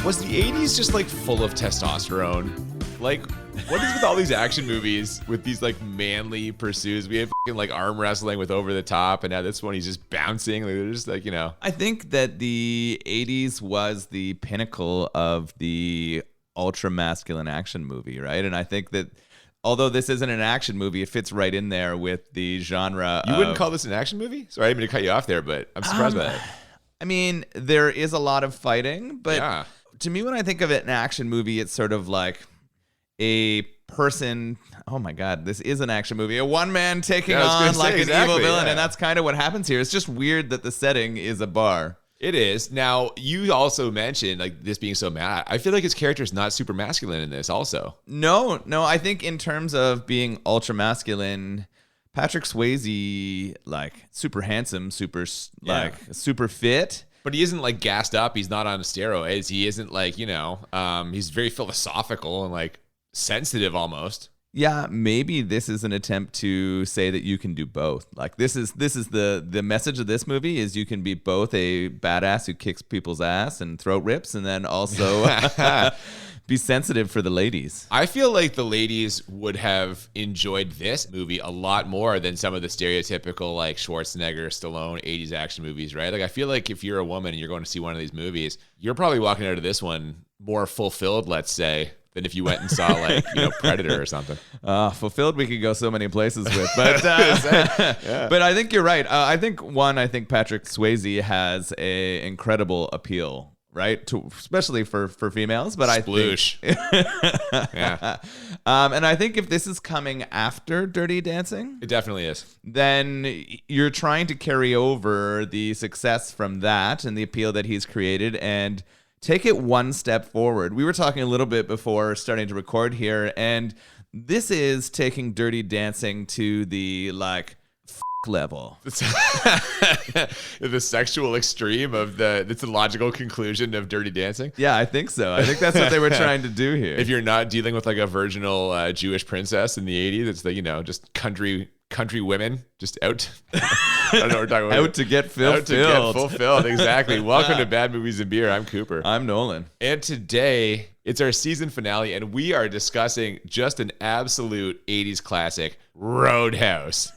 Was the 80s just like full of testosterone? Like, what is with all these action movies with these like manly pursuits? We have fucking like arm wrestling with Over the Top, and now this one he's just bouncing. Like, they're just like, I think that the 80s was the pinnacle of the ultra masculine action movie, right? And I think that although this isn't an action movie, it fits right in there with the genre. You wouldn't call this an action movie? Sorry, I didn't mean to cut you off there, but I'm surprised by that. I mean, there is a lot of fighting, but Yeah. To me, when I think of it an action movie, it's sort of like a person. Oh my God, this is an action movie. A one man taking on like an evil villain, and that's kind of what happens here. It's just weird that the setting is a bar. It is. Now, you also mentioned like this being so mad. I feel like his character is not super masculine in this also. No. I think in terms of being ultra masculine, Patrick Swayze, like super handsome, super fit. But he isn't like gassed up. He's not on steroids. He isn't like, he's very philosophical and like sensitive almost. Yeah, maybe this is an attempt to say that you can do both. Like this is the message of this movie is you can be both a badass who kicks people's ass and throat rips, and then also be sensitive for the ladies. I feel like the ladies would have enjoyed this movie a lot more than some of the stereotypical like Schwarzenegger, Stallone 80s action movies, right? Like I feel like if you're a woman and you're going to see one of these movies, you're probably walking out of this one more fulfilled, let's say, than if you went and saw like, Predator or something. Fulfilled we could go so many places with. But but I think you're right. I think Patrick Swayze has a incredible appeal, right? Especially for females. But Sploosh. Yeah. And I think if this is coming after Dirty Dancing, it definitely is. Then you're trying to carry over the success from that and the appeal that he's created and take it one step forward. We were talking a little bit before starting to record here, and this is taking Dirty Dancing to the level. The sexual extreme of it's the logical conclusion of Dirty Dancing. Yeah, I think so. I think that's what they were trying to do here. If you're not dealing with like a virginal Jewish princess in the 80s, it's the, just country women just out. I don't know what we're talking about. Out to get fulfilled. Exactly. Welcome to Bad Movies and Beer. I'm Cooper. I'm Nolan. And today it's our season finale, and we are discussing just an absolute 80s classic, Roadhouse.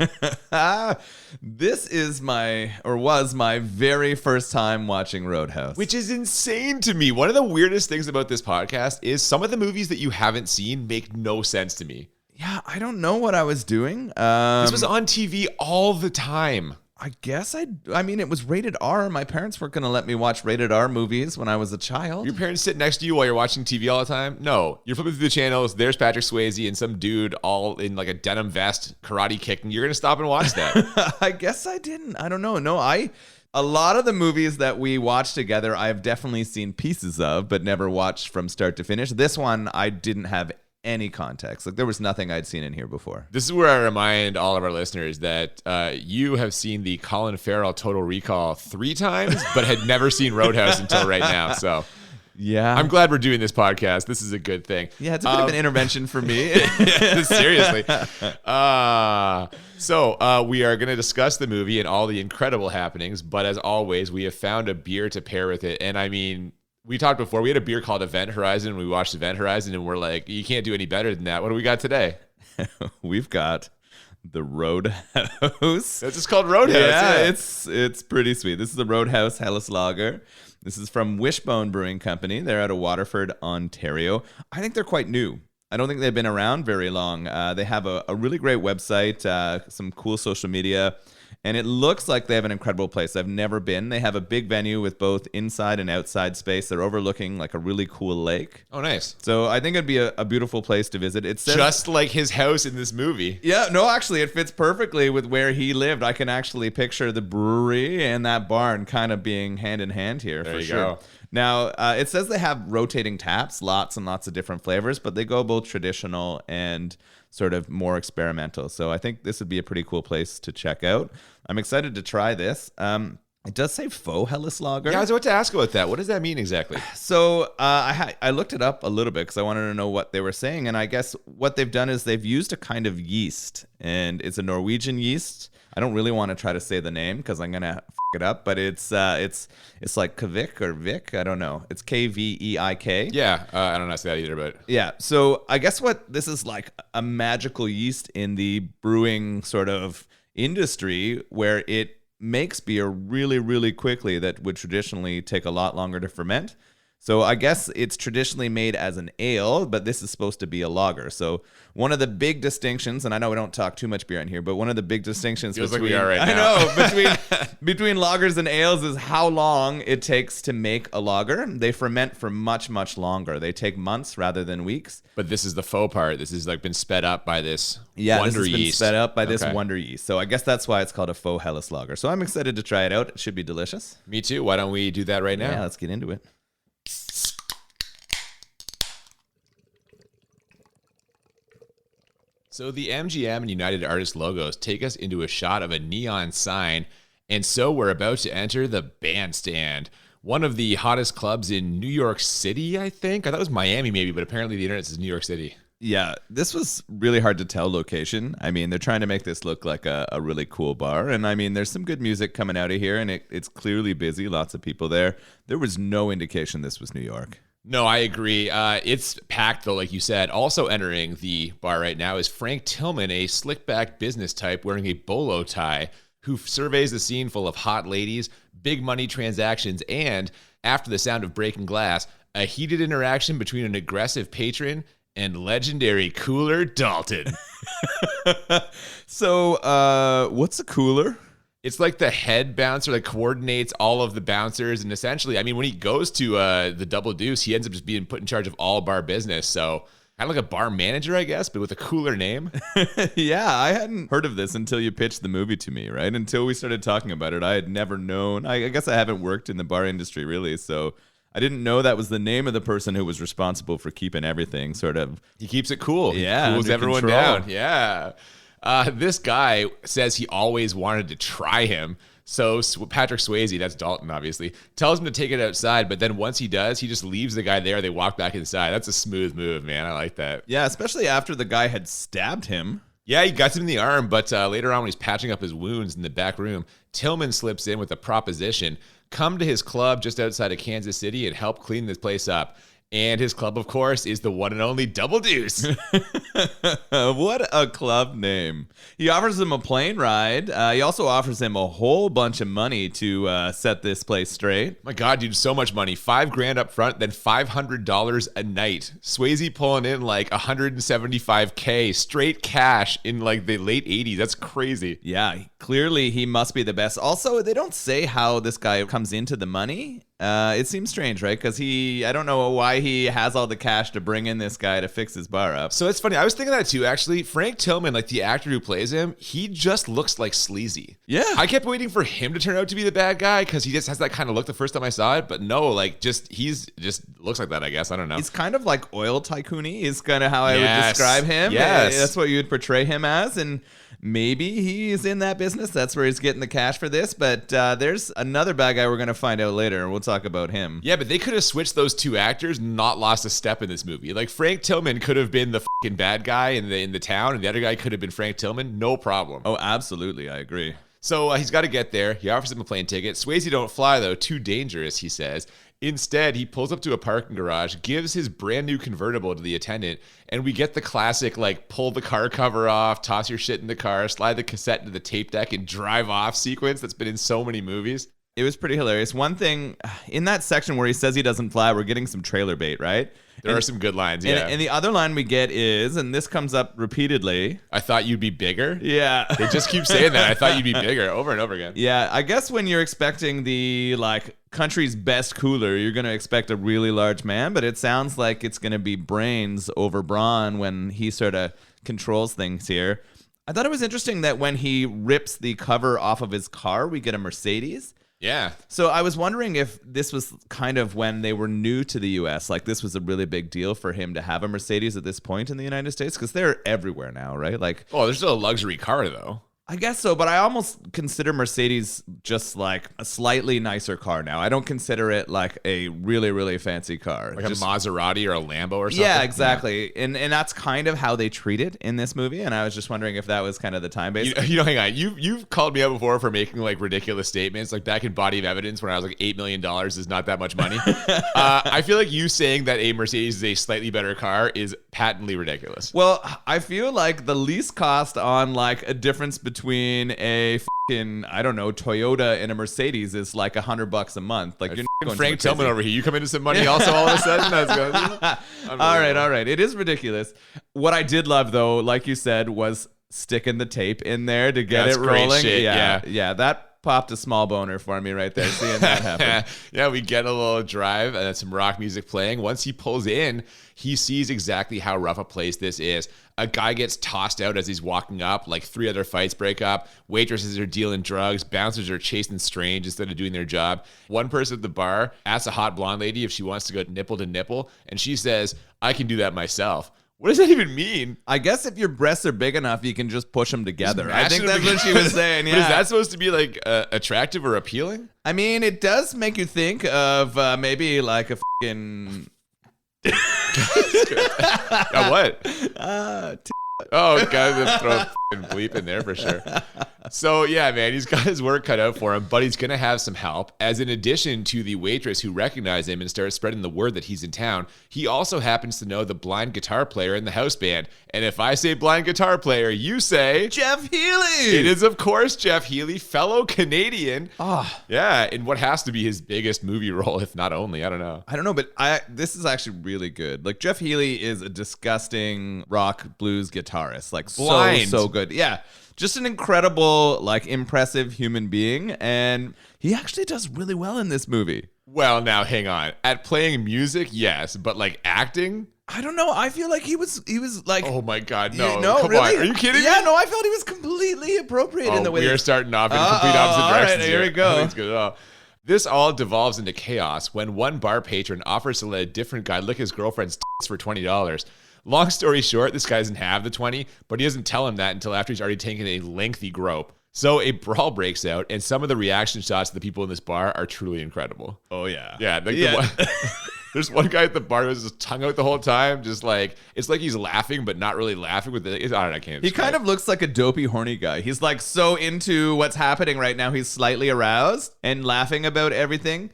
This is was my very first time watching Roadhouse. Which is insane to me. One of the weirdest things about this podcast is some of the movies that you haven't seen make no sense to me. Yeah, I don't know what I was doing. This was on TV all the time. I guess I mean, it was rated R. My parents weren't going to let me watch rated R movies when I was a child. Your parents sit next to you while you're watching TV all the time? No. You're flipping through the channels. There's Patrick Swayze and some dude all in like a denim vest, karate kicking. You're going to stop and watch that. I guess I didn't. I don't know. No, a lot of the movies that we watched together, I've definitely seen pieces of, but never watched from start to finish. This one, I didn't have any context. Like there was nothing I'd seen in here before. This is where I remind all of our listeners that you have seen the Colin Farrell Total Recall 3 times, but had never seen Roadhouse until right now. So yeah, I'm glad we're doing this podcast. This is a good thing. Yeah, it's a bit of an intervention for me. Yeah, seriously. So we are going to discuss the movie and all the incredible happenings, but as always, we have found a beer to pair with it. And I mean, we talked before, we had a beir called Event Horizon. We watched Event Horizon and we're like, you can't do any better than that. What do we got today? We've got the Roadhouse. It's just called Roadhouse. Yeah, it's pretty sweet. This is the Roadhouse Helles Lager. This is from Wishbone Brewing Company. They're out of Waterford, Ontario. I think they're quite new. I don't think they've been around very long. They have a really great website, some cool social media. And it looks like they have an incredible place. I've never been. They have a big venue with both inside and outside space. They're overlooking like a really cool lake. Oh, nice. So I think it'd be a beautiful place to visit. It says, just like his house in this movie. Yeah, no, actually, it fits perfectly with where he lived. I can actually picture the brewery and that barn kind of being hand in hand here. There for you sure. go. Now, it says they have rotating taps, lots and lots of different flavors, but they go both traditional and sort of more experimental. So I think this would be a pretty cool place to check out. I'm excited to try this. It does say faux Helles Lager. Yeah, I was about to ask about that. What does that mean exactly? So I looked it up a little bit because I wanted to know what they were saying. And I guess what they've done is they've used a kind of yeast, and it's a Norwegian yeast. I don't really want to try to say the name because I'm going to it up, but it's like Kvik or Vic. I don't know. It's Kveik. Yeah, I don't know how to say that either, but Yeah. So I guess what this is like a magical yeast in the brewing sort of industry where it makes beer really, really quickly that would traditionally take a lot longer to ferment. So I guess it's traditionally made as an ale, but this is supposed to be a lager. So one of the big distinctions, and I know we don't talk too much beer in here, but one of the big distinctions feels between, like we are right I now. know, between lagers and ales is how long it takes to make a lager. They ferment for much, much longer. They take months rather than weeks. But this is the faux part. This has like been sped up by this Yeah, wonder this has been yeast. sped up by this Okay. wonder yeast. So I guess that's why it's called a faux Helles lager. So I'm excited to try it out. It should be delicious. Me too. Why don't we do that right now? Yeah, let's get into it. So the MGM and United Artists logos take us into a shot of a neon sign, and so we're about to enter the Bandstand, one of the hottest clubs in New York City, I think. I thought it was Miami maybe, but apparently the internet says New York City. Yeah, this was really hard to tell location. I mean, they're trying to make this look like a really cool bar. And I mean, there's some good music coming out of here, and it's clearly busy. Lots of people there. There was no indication this was New York. No, I agree. It's packed, though, like you said. Also entering the bar right now is Frank Tillman, a slick-back business type wearing a bolo tie, who surveys the scene full of hot ladies, big money transactions, and, after the sound of breaking glass, a heated interaction between an aggressive patron and legendary Cooler Dalton. So, what's a cooler? It's like the head bouncer that coordinates all of the bouncers. And essentially, I mean, when he goes to the Double Deuce, he ends up just being put in charge of all bar business. So kind of like a bar manager, I guess, but with a cooler name. Yeah, I hadn't heard of this until you pitched the movie to me, right? Until we started talking about it, I had never known. I guess I haven't worked in the bar industry really, so I didn't know that was the name of the person who was responsible for keeping everything sort of. He keeps it cool. Yeah, He cools under everyone control. down. Yeah. This guy says he always wanted to try him. So Patrick Swayze, that's Dalton, obviously, tells him to take it outside. But then once he does, he just leaves the guy there. They walk back inside. That's a smooth move, man. I like that. Yeah, especially after the guy had stabbed him. Yeah, he guts him in the arm, but later on when he's patching up his wounds in the back room, Tillman slips in with a proposition. Come to his club just outside of Kansas City and help clean this place up. And his club, of course, is the one and only Double Deuce. What a club name. He offers him a plane ride. He also offers him a whole bunch of money to set this place straight. My God, dude, so much money. $5,000 up front, then $500 a night. Swayze pulling in like $175K straight cash in like the late 80s. That's crazy. Yeah, clearly he must be the best. Also, they don't say how this guy comes into the money. It seems strange, right? Because I don't know why he has all the cash to bring in this guy to fix his bar up. So it's funny. I was thinking that too, actually. Frank Tillman, like the actor who plays him, he just looks like sleazy. Yeah. I kept waiting for him to turn out to be the bad guy because he just has that kind of look the first time I saw it. But no, like he's just looks like that, I guess. I don't know. He's kind of like oil tycoon-y is kind of how I would Yes. describe him. Yes. That's what you would portray him as. And maybe he's in that business. That's where he's getting the cash for this. But there's another bad guy we're going to find out later, and we'll talk about him. Yeah, but they could have switched those two actors, not lost a step in this movie. Like Frank Tillman could have been the fucking bad guy in the town, and the other guy could have been Frank Tillman. No problem. Oh, absolutely. I agree. So he's got to get there. He offers him a plane ticket. Swayze don't fly, though. Too dangerous, he says. Instead, he pulls up to a parking garage, gives his brand new convertible to the attendant, and we get the classic, like, pull the car cover off, toss your shit in the car, slide the cassette into the tape deck, and drive off sequence that's been in so many movies. It was pretty hilarious. One thing, in that section where he says he doesn't fly, we're getting some trailer bait, right? There are some good lines, yeah. And the other line we get is, and this comes up repeatedly. I thought you'd be bigger. Yeah. They just keep saying that. I thought you'd be bigger over and over again. Yeah, I guess when you're expecting the country's best cooler, you're going to expect a really large man, but it sounds like it's going to be brains over brawn when he sort of controls things here. I thought it was interesting that when he rips the cover off of his car, we get a Mercedes. Yeah. So I was wondering if this was kind of when they were new to the US, like this was a really big deal for him to have a Mercedes at this point in the United States, because they're everywhere now, right? Like, Oh, there's still a luxury car, though. I guess so, but I almost consider Mercedes just like a slightly nicer car now. I don't consider it like a really, really fancy car. Like just a Maserati or a Lambo or something? Yeah, exactly. Yeah. And that's kind of how they treat it in this movie, and I was just wondering if that was kind of the time base. Hang on. You've called me out before for making like ridiculous statements, like back in Body of Evidence when I was like $8 million is not that much money. I feel like you saying that a Mercedes is a slightly better car is patently ridiculous. Well, I feel like the least cost on like a difference between a fucking, I don't know, Toyota and a Mercedes is like $100 a month. Like, you're not going Frank Tillman over here. You come into some money also all of a sudden? That's good. All right. It is ridiculous. What I did love though, like you said, was sticking the tape in there to get it rolling. Shit, yeah. That popped a small boner for me right there, seeing that happen. Yeah, we get a little drive and some rock music playing. Once he pulls in, he sees exactly how rough a place this is. A guy gets tossed out as he's walking up, like 3 other fights break up. Waitresses are dealing drugs. Bouncers are chasing strange instead of doing their job. One person at the bar asks a hot blonde lady if she wants to go nipple to nipple, and she says, "I can do that myself." What does that even mean? I guess if your breasts are big enough, you can just push them together. I think that's what she was saying. Yeah. But is that supposed to be like attractive or appealing? I mean, it does make you think of maybe like a fucking. What? Oh, God, throw a fucking bleep in there for sure. So, yeah, man, he's got his work cut out for him, but he's going to have some help. As in addition to the waitress who recognized him and started spreading the word that he's in town, he also happens to know the blind guitar player in the house band. And if I say blind guitar player, you say... Jeff Healey! It is, of course, Jeff Healey, fellow Canadian. Oh. Yeah, in what has to be his biggest movie role, if not only. I don't know. I don't know, but this is actually really good. Like, Jeff Healey is a disgusting rock blues guitarist. Like, blind. So good. Yeah. Just an incredible, like, impressive human being, and he actually does really well in this movie. Well, now, hang on. At playing music, yes, but, like, acting? I don't know. I feel like he was like... Oh, my God, no. No, come really? on. Are you kidding me? Yeah, no, I felt he was completely appropriate in the way... we are starting off in complete opposite directions. All right, here we go. I think it's good at all. This all devolves into chaos when one bar patron offers to let a different guy lick his girlfriend's tits for $20. Long story short, this guy doesn't have the 20, but he doesn't tell him that until after he's already taken a lengthy grope. So a brawl breaks out, and some of the reaction shots of the people in this bar are truly incredible. Oh, yeah. Yeah. There's one guy at the bar who has his tongue out the whole time, just like, it's like he's laughing, but not really laughing with it. I don't know, I can't. He kind of looks like a dopey, horny guy. He's like so into what's happening right now. He's slightly aroused and laughing about everything.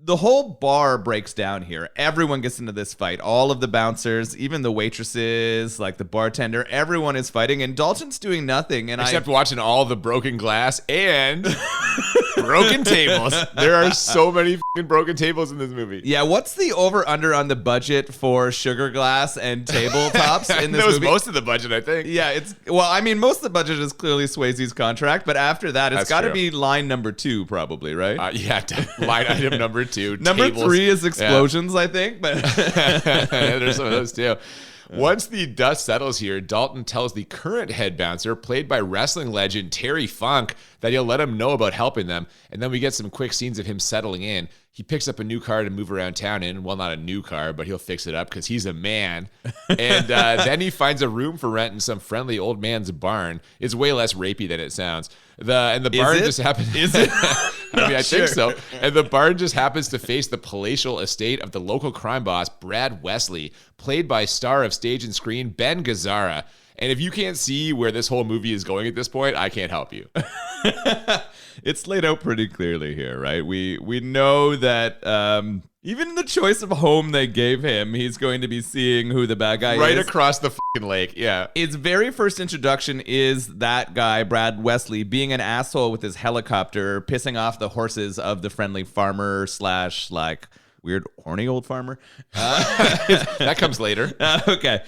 The whole bar breaks down here. Everyone gets into this fight. All of the bouncers, even the waitresses, like the bartender, everyone is fighting, and Dalton's doing nothing. Except watching all the broken glass and broken tables. There are so many fucking broken tables in this movie. Yeah, what's the over-under on the budget for sugar glass and tabletops in this movie? That was most of the budget, I think. Yeah, most of the budget is clearly Swayze's contract, but after that, it's got to be line number 2, probably, right? Line item number 2. Number tables. 3 is explosions, I think, but there's some of those too. Once the dust settles here, Dalton tells the current head bouncer, played by wrestling legend Terry Funk, that he'll let him know about helping them, and then we get some quick scenes of him settling in. He picks up a new car to move around town in. Well, not a new car, but he'll fix it up because he's a man. And then he finds a room for rent in some friendly old man's barn. It's way less rapey than it sounds. The barn just happens. Is it? I think so. And the barn just happens to face the palatial estate of the local crime boss, Brad Wesley, played by star of stage and screen Ben Gazzara. And if you can't see where this whole movie is going at this point, I can't help you. It's laid out pretty clearly here, right? We know that even the choice of home they gave him, he's going to be seeing who the bad guy is. Right across the fucking lake, yeah. Its very first introduction is that guy, Brad Wesley, being an asshole with his helicopter, pissing off the horses of the friendly farmer / like weird horny old farmer. That comes later. Okay.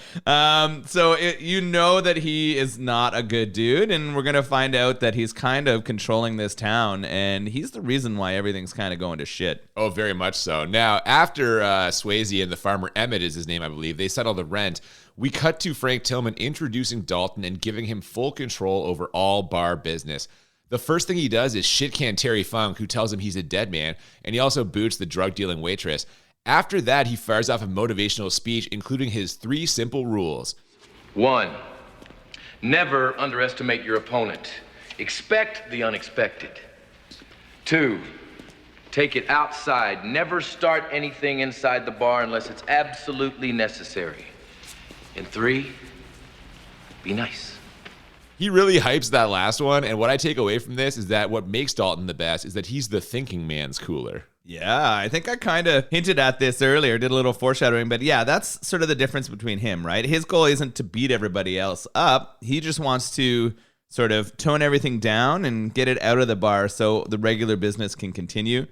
So you know that he is not a good dude, and we're going to find out that he's kind of controlling this town, and he's the reason why everything's kind of going to shit. Oh, very much so. Now, after Swayze and the farmer Emmett is his name, I believe, they settle the rent. We cut to Frank Tillman introducing Dalton and giving him full control over all bar business. The first thing he does is shit-can Terry Funk, who tells him he's a dead man, and he also boots the drug-dealing waitress. After that, he fires off a motivational speech, including his 3 simple rules. 1, never underestimate your opponent. Expect the unexpected. 2, take it outside. Never start anything inside the bar unless it's absolutely necessary. And 3, be nice. He really hypes that last one, and what I take away from this is that what makes Dalton the best is that he's the thinking man's cooler. Yeah, I think I kind of hinted at this earlier, did a little foreshadowing, but yeah, that's sort of the difference between him, right? His goal isn't to beat everybody else up. He just wants to sort of tone everything down and get it out of the bar so the regular business can continue.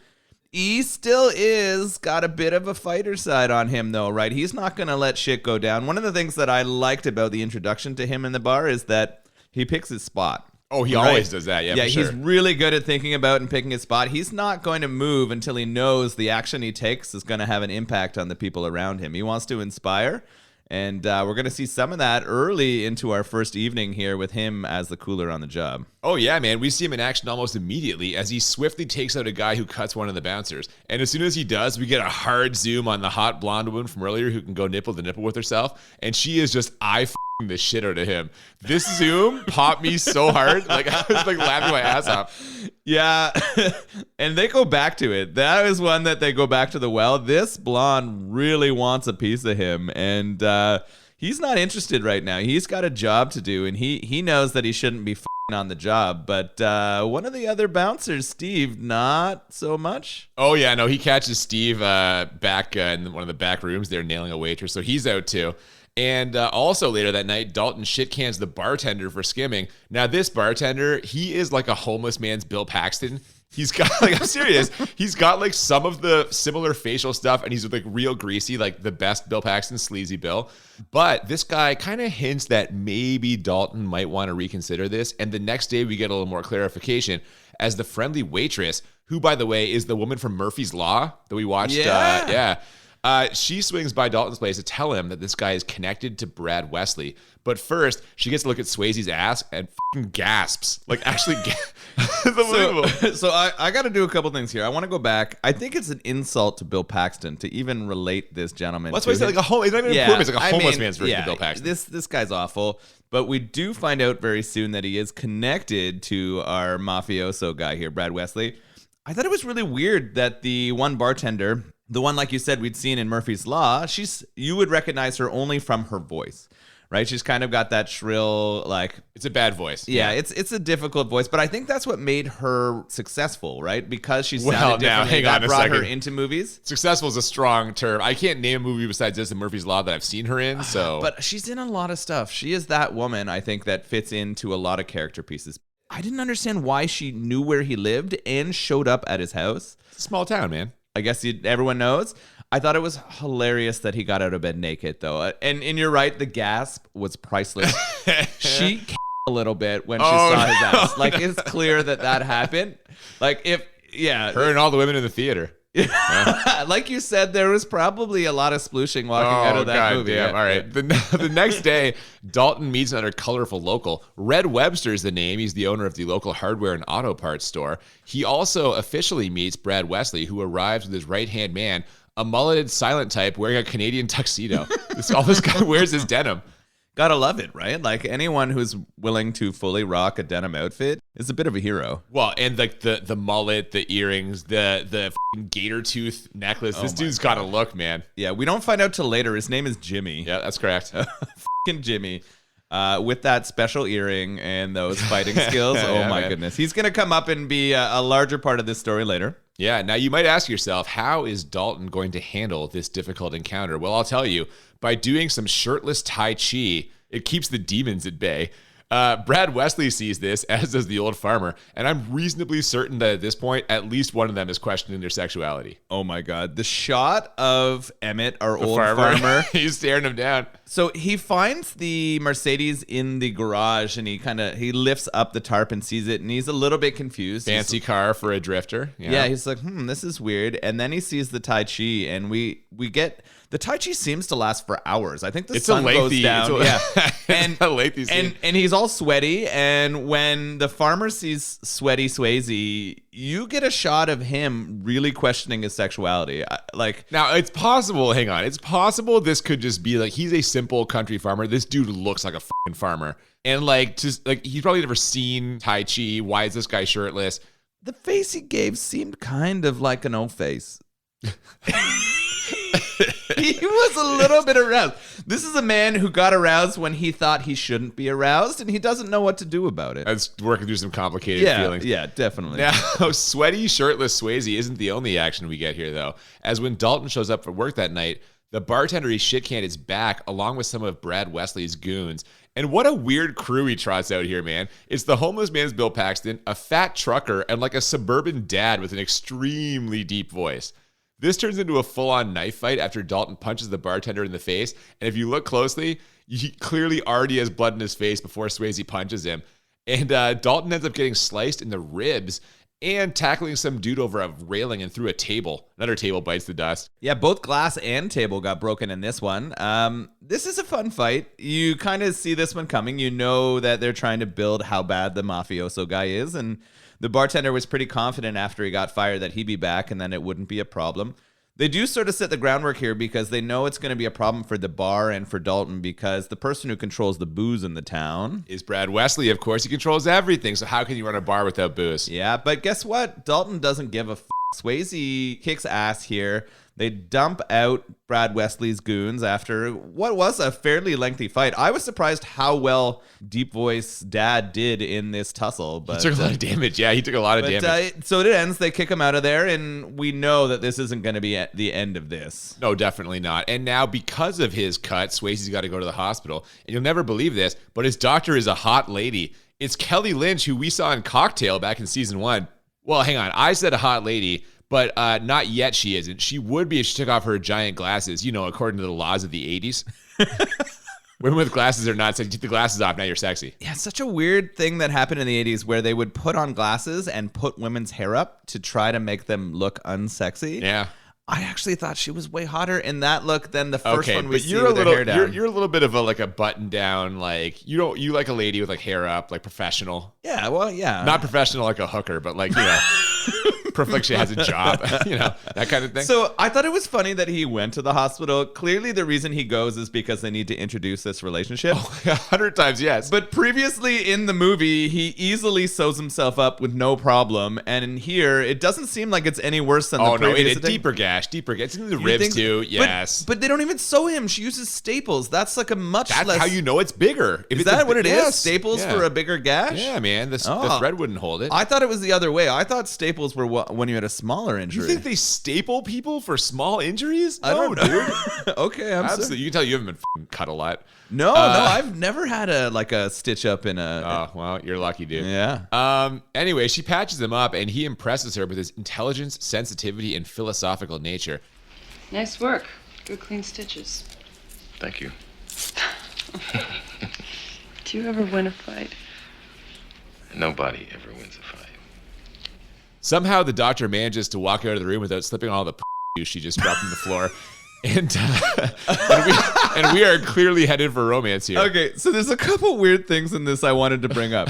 He still is got a bit of a fighter side on him, though, right? He's not going to let shit go down. One of the things that I liked about the introduction to him in the bar is that he picks his spot. Oh, he always does that. Yeah, for sure. He's really good at thinking about and picking his spot. He's not going to move until he knows the action he takes is going to have an impact on the people around him. He wants to inspire, and we're going to see some of that early into our first evening here with him as the cooler on the job. Oh, yeah, man. We see him in action almost immediately as he swiftly takes out a guy who cuts one of the bouncers. And as soon as he does, we get a hard zoom on the hot blonde woman from earlier who can go nipple to nipple with herself. And she is just eye-f***ing the shit out of him. This zoom popped me so hard. Like, I was like laughing my ass off. Yeah. And they go back to it. That is one that they go back to the well. This blonde really wants a piece of him. And he's not interested right now. He's got a job to do. And he knows that he shouldn't be on the job, but one of the other bouncers, Steve, not so much. Oh yeah, no, he catches Steve back in one of the back rooms there nailing a waitress, so he's out too. And also later that night, Dalton shit cans the bartender for skimming. Now this bartender, he is like a homeless man's Bill Paxton. He's got, like, I'm serious, he's got like some of the similar facial stuff, and he's like real greasy, like the best Bill Paxton, sleazy Bill. But this guy kind of hints that maybe Dalton might want to reconsider this. And the next day we get a little more clarification as the friendly waitress, who, by the way, is the woman from Murphy's Law that we watched. She swings by Dalton's place to tell him that this guy is connected to Brad Wesley. But first, she gets to look at Swayze's ass and fucking gasps. Like, actually, it's unbelievable. So I got to do a couple things here. I want to go back. I think it's an insult to Bill Paxton to even relate this gentleman. That's why I said, like, a home. It's not even a poor man. It's like a homeless man's version of Bill Paxton. This guy's awful. But we do find out very soon that he is connected to our mafioso guy here, Brad Wesley. I thought it was really weird that the one bartender, the one, like you said, we'd seen in Murphy's Law, you would recognize her only from her voice, right? She's kind of got that shrill, like... It's a bad voice. Yeah, it's a difficult voice, but I think that's what made her successful, right? Because she sounded differently. That brought her into movies. Successful is a strong term. I can't name a movie besides this and Murphy's Law that I've seen her in, so... But she's in a lot of stuff. She is that woman, I think, that fits into a lot of character pieces. I didn't understand why she knew where he lived and showed up at his house. It's a small town, man. I guess everyone knows. I thought it was hilarious that he got out of bed naked, though. And you're right, the gasp was priceless. She a little bit when she saw his ass. Like, it's clear that happened. Like, her and all the women in the theater. Yeah. Like you said, there was probably a lot of splooshing walking out of that movie. Damn. All right. The next day, Dalton meets another colorful local. Red Webster is the name. He's the owner of the local hardware and auto parts store. He also officially meets Brad Wesley, who arrives with his right-hand man, a mulleted silent type wearing a Canadian tuxedo. All this guy wears is denim. Gotta love it, right? Like, anyone who's willing to fully rock a denim outfit is a bit of a hero. Well, and like the mullet, the earrings, the gator tooth necklace. This dude's got a look, man. Yeah, we don't find out till later. His name is Jimmy. Yeah, that's correct. Jimmy. With that special earring and those fighting skills. Oh, my goodness. He's going to come up and be a larger part of this story later. Yeah, now you might ask yourself, how is Dalton going to handle this difficult encounter? Well, I'll tell you, by doing some shirtless Tai Chi, it keeps the demons at bay. Brad Wesley sees this, as does the old farmer, and I'm reasonably certain that at this point, at least one of them is questioning their sexuality. Oh my God. The shot of Emmett, our old farmer. He's staring him down. So he finds the Mercedes in the garage, and he lifts up the tarp and sees it, and he's a little bit confused. Fancy car for a drifter. Yeah, he's like, this is weird. And then he sees the Tai Chi, and we get... The Tai Chi seems to last for hours. I think the sun goes down. And he's all sweaty, and when the farmer sees sweaty Swayze, you get a shot of him really questioning his sexuality. Now, it's possible, hang on, it's possible this could just be like, he's a simple country farmer. This dude looks like a fucking farmer. And he's probably never seen Tai Chi. Why is this guy shirtless? The face he gave seemed kind of like an old face. He was a little bit aroused. This is a man who got aroused when he thought he shouldn't be aroused, and he doesn't know what to do about it. That's working through some complicated feelings. Yeah, definitely. Now, sweaty, shirtless Swayze isn't the only action we get here, though. As when Dalton shows up for work that night, the bartender he shit-canned is back, along with some of Brad Wesley's goons. And what a weird crew he trots out here, man. It's the homeless man's Bill Paxton, a fat trucker, and like a suburban dad with an extremely deep voice. This turns into a full-on knife fight after Dalton punches the bartender in the face. And if you look closely, he clearly already has blood in his face before Swayze punches him. And Dalton ends up getting sliced in the ribs and tackling some dude over a railing and through a table. Another table bites the dust. Yeah, both glass and table got broken in this one. This is a fun fight. You kind of see this one coming. You know that they're trying to build how bad the mafioso guy is, and the bartender was pretty confident after he got fired that he'd be back and then it wouldn't be a problem. They do sort of set the groundwork here because they know it's going to be a problem for the bar and for Dalton because the person who controls the booze in the town is Brad Wesley, of course. He controls everything, so how can you run a bar without booze? Yeah, but guess what? Dalton doesn't give a f***. Swayze kicks ass here. They dump out Brad Wesley's goons after what was a fairly lengthy fight. I was surprised how well Deep Voice Dad did in this tussle. But he took a lot of damage. Yeah, he took a lot of damage. So it ends. They kick him out of there, and we know that this isn't going to be at the end of this. No, definitely not. And now, because of his cut, Swayze's got to go to the hospital. And you'll never believe this, but his doctor is a hot lady. It's Kelly Lynch, who we saw in Cocktail back in season 1. Well, hang on. I said a hot lady. But not yet she isn't. She would be if she took off her giant glasses, according to the laws of the 80s. Women with glasses are not sexy. Take the glasses off, now you're sexy. Yeah, it's such a weird thing that happened in the 80s where they would put on glasses and put women's hair up to try to make them look unsexy. Yeah. I actually thought she was way hotter in that look than the first one we see you're with her hair down. You're a little bit of a button down, you like a lady with hair up, professional. Yeah, well, yeah. Not professional like a hooker, but like she has a job, that kind of thing. So I thought it was funny that he went to the hospital. Clearly the reason he goes is because they need to introduce this relationship. 100 times, yes. But previously in the movie, he easily sews himself up with no problem. And in here, it doesn't seem like it's any worse than the previous. Oh, no, deeper gash. It's in the ribs too, yes. But they don't even sew him. She uses staples. That's like a much less... That's how you know it's bigger. Is that what it is? Staples for a bigger gash? Yeah, man. The thread wouldn't hold it. I thought it was the other way. I thought staples were when you had a smaller injury. You think they staple people for small injuries? I don't know, dude. Okay, I'm absolutely. You can tell you haven't been cut a lot. No, I've never had a stitch up in a... Oh, well, you're lucky, dude. Yeah. Anyway, she patches him up, and he impresses her with his intelligence, sensitivity, and philosophical nature. Nice work. Good clean stitches. Thank you. Do you ever win a fight? Nobody ever wins a fight. Somehow the doctor manages to walk out of the room without slipping all the she just dropped on the floor. And we are clearly headed for romance here. Okay, so there's a couple weird things in this I wanted to bring up.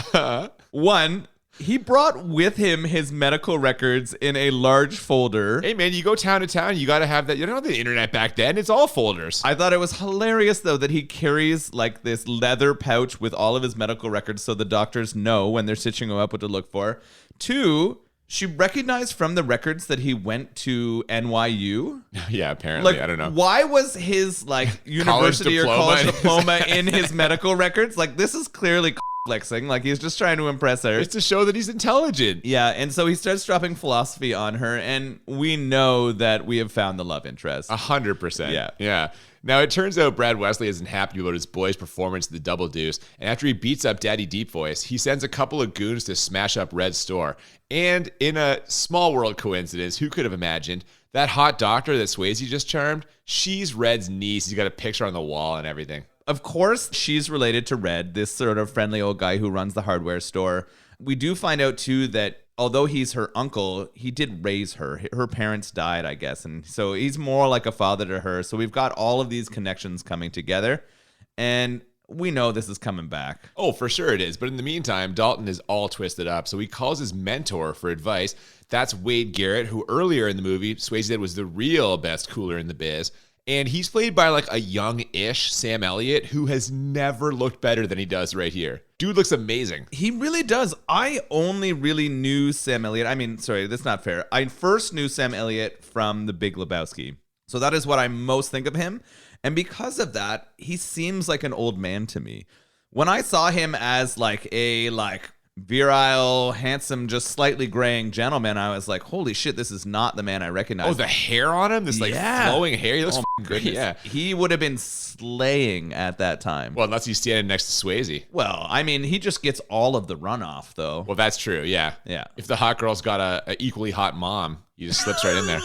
One, he brought with him his medical records in a large folder. Hey, man, you go town to town, you got to have that. You don't have the internet back then. It's all folders. I thought it was hilarious, though, that he carries this leather pouch with all of his medical records so the doctors know when they're stitching him up what to look for. Two, she recognized from the records that he went to NYU. Yeah, apparently. I don't know. Why was his university or college diploma in his medical records? This is clearly flexing. He's just trying to impress her. It's to show that he's intelligent. Yeah, and so he starts dropping philosophy on her, and we know that we have found the love interest. 100%. Yeah. Now, it turns out Brad Wesley isn't happy about his boy's performance at the Double Deuce, and after he beats up Daddy Deep Voice, he sends a couple of goons to smash up Red's store. And in a small world coincidence, who could have imagined, that hot doctor that Swayze just charmed, she's Red's niece. He's got a picture on the wall and everything. Of course, she's related to Red, this sort of friendly old guy who runs the hardware store. We do find out, too, that although he's her uncle, he did raise her. Her parents died, I guess. And so he's more like a father to her. So we've got all of these connections coming together. And we know this is coming back. Oh, for sure it is. But in the meantime, Dalton is all twisted up. So he calls his mentor for advice. That's Wade Garrett, who earlier in the movie, Swayze said was the real best cooler in the biz. And he's played by like a young-ish Sam Elliott who has never looked better than he does right here. Dude looks amazing. He really does. I only really knew Sam Elliott. I mean, sorry, that's not fair. I first knew Sam Elliott from The Big Lebowski. So that is what I most think of him. And because of that, he seems like an old man to me. When I saw him as like a virile, handsome, just slightly graying gentleman, I was like, holy shit, this is not the man I recognize. Oh, the hair on him? This flowing hair? He looks good. Yeah. He would have been slaying at that time. Well, unless he's standing next to Swayze. Well, I mean, he just gets all of the runoff, though. Well, that's true. Yeah. Yeah. If the hot girl's got a equally hot mom, he just slips right in there.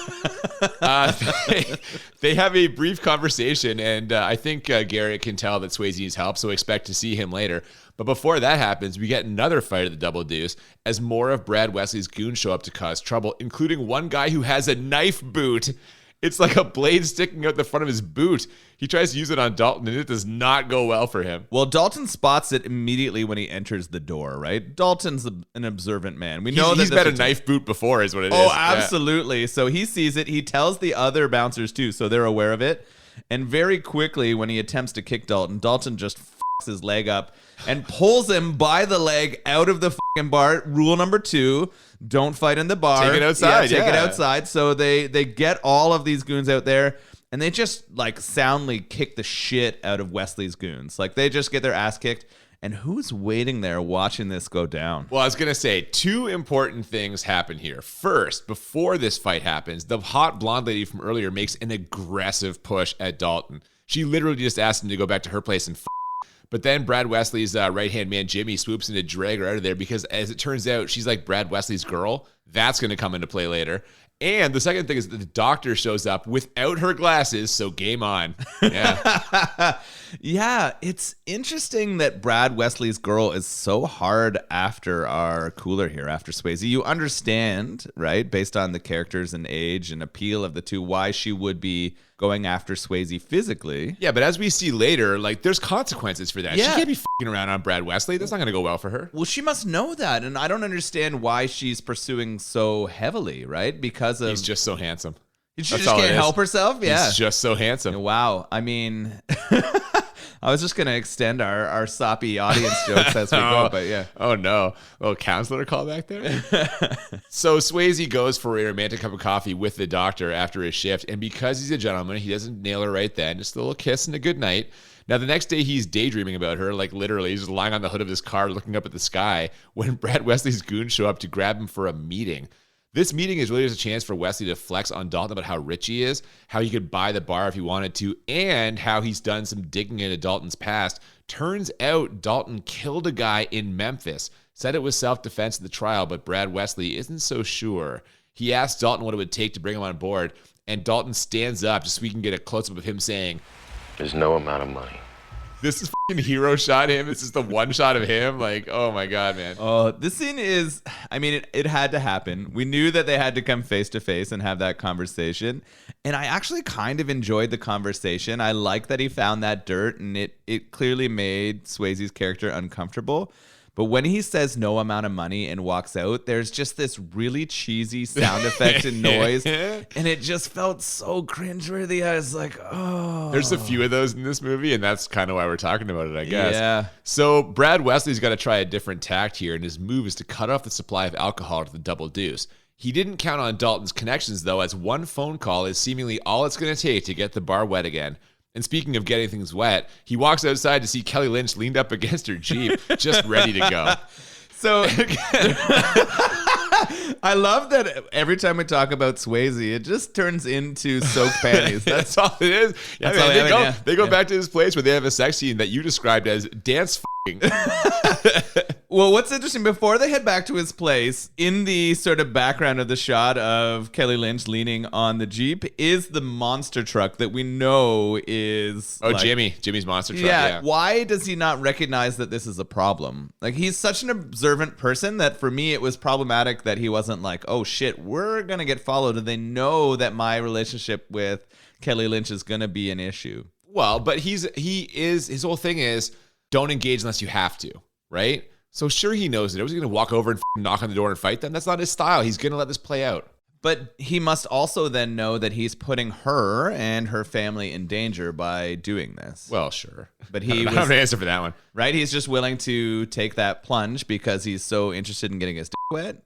They have a brief conversation, and I think Garrett can tell that Swayze needs help, so expect to see him later. But before that happens, we get another fight at the Double Deuce as more of Brad Wesley's goons show up to cause trouble, including one guy who has a knife boot. It's like a blade sticking out the front of his boot. He tries to use it on Dalton, and it does not go well for him. Well, Dalton spots it immediately when he enters the door, right? Dalton's an observant man. We know he's met a knife boot before is what it is. Oh, absolutely. Yeah. So he sees it. He tells the other bouncers, too, so they're aware of it. And very quickly, when he attempts to kick Dalton, Dalton just fucks his leg up and pulls him by the leg out of the fucking bar. Rule number 2, don't fight in the bar. Take it outside. Take it outside. So they get all of these goons out there, and they just like soundly kick the shit out of Wesley's goons. Like they just get their ass kicked. And who's waiting there watching this go down? Well, I was going to say 2 important things happen here. First, before this fight happens, the hot blonde lady from earlier makes an aggressive push at Dalton. She literally just asked him to go back to her place and But then Brad Wesley's right-hand man, Jimmy, swoops in to drag her out of there because, as it turns out, she's like Brad Wesley's girl. That's going to come into play later. And the second thing is that the doctor shows up without her glasses, so game on. Yeah. Yeah, it's interesting that Brad Wesley's girl is so hard after our cooler here, after Swayze. You understand, right, based on the characters and age and appeal of the two, why she would be going after Swayze physically. Yeah, but as we see later, like, there's consequences for that. Yeah. She can't be f***ing around on Brad Wesley. That's not going to go well for her. Well, she must know that, and I don't understand why she's pursuing so heavily, right? Because of... He's just so handsome. She just can't help herself? Yeah. He's just so handsome. Wow. I mean... I was just going to extend our soppy audience jokes as we go, but yeah. Oh, no. A little counselor call back there? So Swayze goes for a romantic cup of coffee with the doctor after his shift, and because he's a gentleman, he doesn't nail her right then. Just a little kiss and a good night. Now, the next day, he's daydreaming about her, like literally. He's just lying on the hood of his car looking up at the sky when Brad Wesley's goons show up to grab him for a meeting. This meeting is really just a chance for Wesley to flex on Dalton about how rich he is, how he could buy the bar if he wanted to, and how he's done some digging into Dalton's past. Turns out Dalton killed a guy in Memphis. Said it was self-defense at the trial, but Brad Wesley isn't so sure. He asked Dalton what it would take to bring him on board, and Dalton stands up just so we can get a close-up of him saying, "There's no amount of money." This is fucking hero shot him. This is the one shot of him. Like, oh my God, man. Oh, this scene is, I mean, it had to happen. We knew that they had to come face to face and have that conversation. And I actually kind of enjoyed the conversation. I like that he found that dirt, and it clearly made Swayze's character uncomfortable. But when he says no amount of money and walks out, there's just this really cheesy sound effect and noise. And it just felt so cringeworthy. I was like, oh. There's a few of those in this movie, and that's kind of why we're talking about it, I guess. Yeah. So Brad Wesley's got to try a different tact here, and his move is to cut off the supply of alcohol to the Double Deuce. He didn't count on Dalton's connections, though, as one phone call is seemingly all it's going to take to get the bar wet again. And speaking of getting things wet, he walks outside to see Kelly Lynch leaned up against her Jeep, just ready to go. So I love that every time we talk about Swayze, it just turns into soaked panties. That's all it is. Yeah, man, they go back to this place where they have a sex scene that you described as dance f***ing. Well, what's interesting, before they head back to his place, in the sort of background of the shot of Kelly Lynch leaning on the Jeep is the monster truck that we know is... Oh, like, Jimmy's monster truck, yeah. Why does he not recognize that this is a problem? Like, he's such an observant person that for me it was problematic that he wasn't like, oh shit, we're going to get followed, and they know that my relationship with Kelly Lynch is going to be an issue. Well, but his whole thing is, don't engage unless you have to, right? So sure, he knows it. Was he going to walk over and knock on the door and fight them? That's not his style. He's going to let this play out. But he must also then know that he's putting her and her family in danger by doing this. Well, sure. But I don't have an answer for that one. Right? He's just willing to take that plunge because he's so interested in getting his dick wet.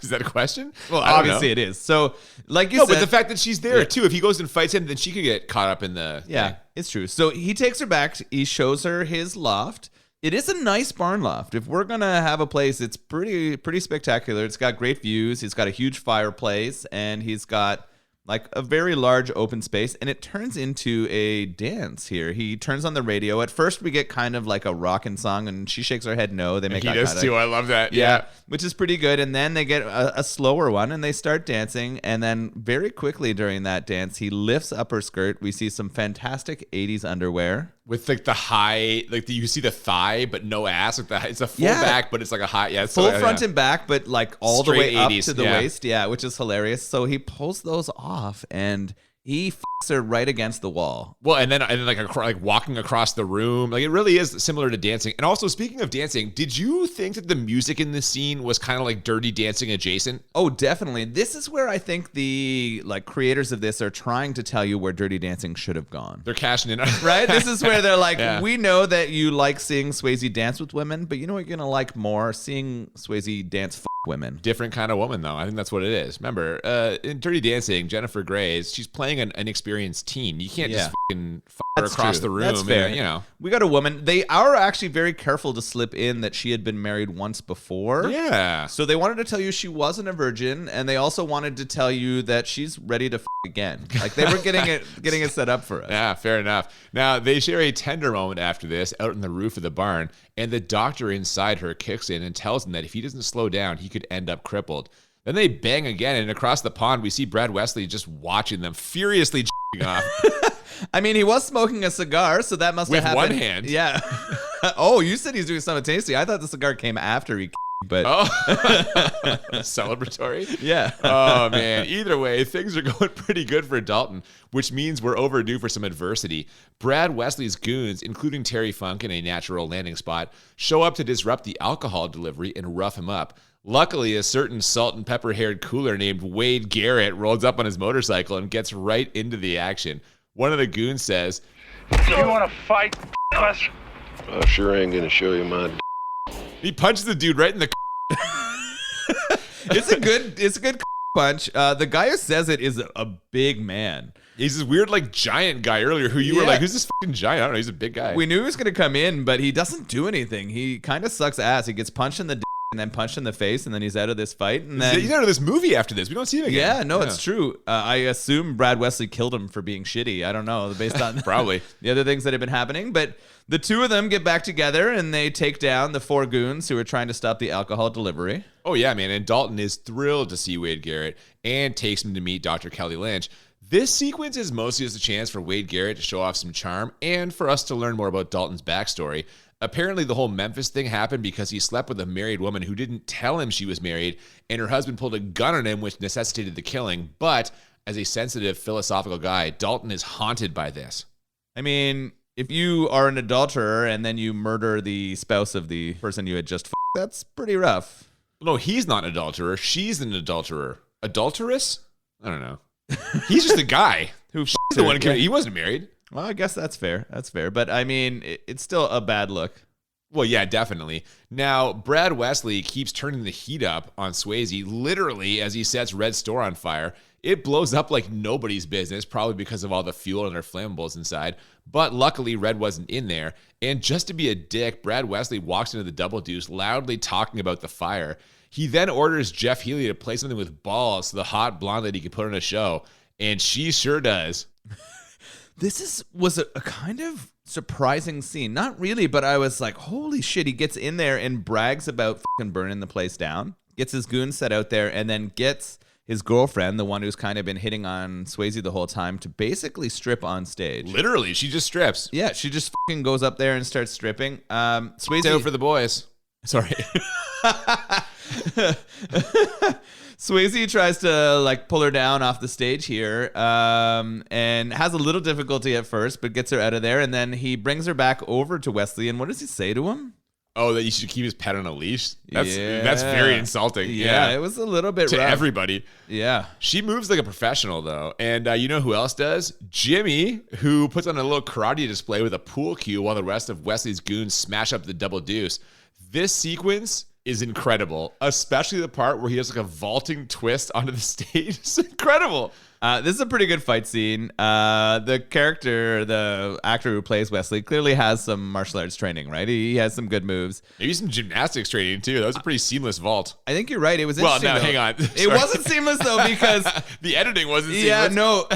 Is that a question? Well, obviously it is. So, like you said. No, but the fact that she's there too, if he goes and fights him, then she could get caught up in the. Yeah, it's true. So he takes her back. He shows her his loft. It is a nice barn loft. If we're gonna have a place, it's pretty spectacular. It's got great views. He's got a huge fireplace, and he's got like a very large open space, and it turns into a dance here. He turns on the radio. At first, we get kind of like a rockin' song, and she shakes her head no. They make he does too. I love that. Yeah, which is pretty good. And then they get a slower one, and they start dancing. And then very quickly during that dance, he lifts up her skirt. We see some fantastic 80s underwear. With like the high, like you see the thigh, but no ass. Like it's a full back, but it's like a high, full front and back, but like all straight the way 80s, up to the waist. Yeah, which is hilarious. So he pulls those off and he fucks her right against the wall. Well, and then like walking across the room, like it really is similar to dancing. And also, speaking of dancing, did you think that the music in this scene was kind of like Dirty Dancing adjacent? Oh, definitely. This is where I think the like creators of this are trying to tell you where Dirty Dancing should have gone. They're cashing in, right? This is where they're like, we know that you like seeing Swayze dance with women, but you know what you're gonna like more? Seeing Swayze dance women. Different kind of woman, though. I think that's what it is. Remember, in Dirty Dancing, Jennifer Grey, she's playing an inexperienced teen. You can't just fucking fuck her across the room. That's fair. And, you know. We got a woman. They are actually very careful to slip in that she had been married once before. Yeah. So they wanted to tell you she wasn't a virgin, and they also wanted to tell you that she's ready to again. Like they were getting it set up for us. Yeah, fair enough. Now, they share a tender moment after this out on the roof of the barn, and the doctor inside her kicks in and tells him that if he doesn't slow down, he could end up crippled. Then they bang again, and across the pond, we see Brad Wesley just watching them, furiously off. I mean, he was smoking a cigar, so that must have happened. With one hand. Yeah. Oh, you said he's doing something tasty. I thought the cigar came after he but celebratory. Yeah. Oh man, either way, things are going pretty good for Dalton, which means we're overdue for some adversity. Brad Wesley's goons, including Terry Funk in a natural landing spot, show up to disrupt the alcohol delivery and rough him up. Luckily, a certain salt and pepper haired cooler named Wade Garrett rolls up on his motorcycle and gets right into the action. One of the goons says, "You want to fight, Wes?" I sure ain't gonna show you my He punches the dude right in the It's a good punch. The guy who says it is a big man. He's this weird like giant guy earlier who you were like, who's this fucking giant? I don't know, he's a big guy. We knew he was going to come in, but he doesn't do anything. He kind of sucks ass. He gets punched in the and then punched in the face, and then he's out of this fight. And then he's out of this movie after this. We don't see him again. Yeah, no, it's true. I assume Brad Wesley killed him for being shitty. I don't know, based on probably the other things that have been happening. But the two of them get back together, and they take down the four goons who are trying to stop the alcohol delivery. Oh, yeah, man. And Dalton is thrilled to see Wade Garrett and takes him to meet Dr. Kelly Lynch. This sequence is mostly just a chance for Wade Garrett to show off some charm and for us to learn more about Dalton's backstory. Apparently, the whole Memphis thing happened because he slept with a married woman who didn't tell him she was married, and her husband pulled a gun on him, which necessitated the killing. But as a sensitive, philosophical guy, Dalton is haunted by this. I mean, if you are an adulterer and then you murder the spouse of the person you had just that's pretty rough. No, he's not an adulterer. She's an adulterer. Adulteress? I don't know. He's just a guy who the one. He wasn't married. Well, I guess that's fair. That's fair. But I mean, it's still a bad look. Well, yeah, definitely. Now, Brad Wesley keeps turning the heat up on Swayze, literally as he sets Red's store on fire. It blows up like nobody's business, probably because of all the fuel and their flammables inside. But luckily, Red wasn't in there. And just to be a dick, Brad Wesley walks into the Double Deuce, loudly talking about the fire. He then orders Jeff Healy to play something with balls so the hot blonde lady can put on a show. And she sure does. This was a kind of surprising scene. Not really, but I was like, holy shit. He gets in there and brags about fucking burning the place down. Gets his goons set out there and then gets his girlfriend, the one who's kind of been hitting on Swayze the whole time, to basically strip on stage. Literally, she just strips. Yeah, she just fucking goes up there and starts stripping. Swayze out for the boys. Sorry. Swayze tries to like pull her down off the stage here, and has a little difficulty at first, but gets her out of there. And then he brings her back over to Wesley. And what does he say to him? Oh, that you should keep his pet on a leash? That's very insulting. Yeah, it was a little bit to rough. everybody. Yeah. She moves like a professional, though. And you know who else does? Jimmy, who puts on a little karate display with a pool cue while the rest of Wesley's goons smash up the double deuce. This sequence is incredible, especially the part where he has like a vaulting twist onto the stage. It's incredible. This is a pretty good fight scene. The actor who plays Wesley, clearly has some martial arts training, right? He has some good moves. Maybe some gymnastics training, too. That was a pretty seamless vault. I think you're right. It was well, interesting. Well, no, hang on. It wasn't seamless, though, because... the editing wasn't seamless. Yeah, no.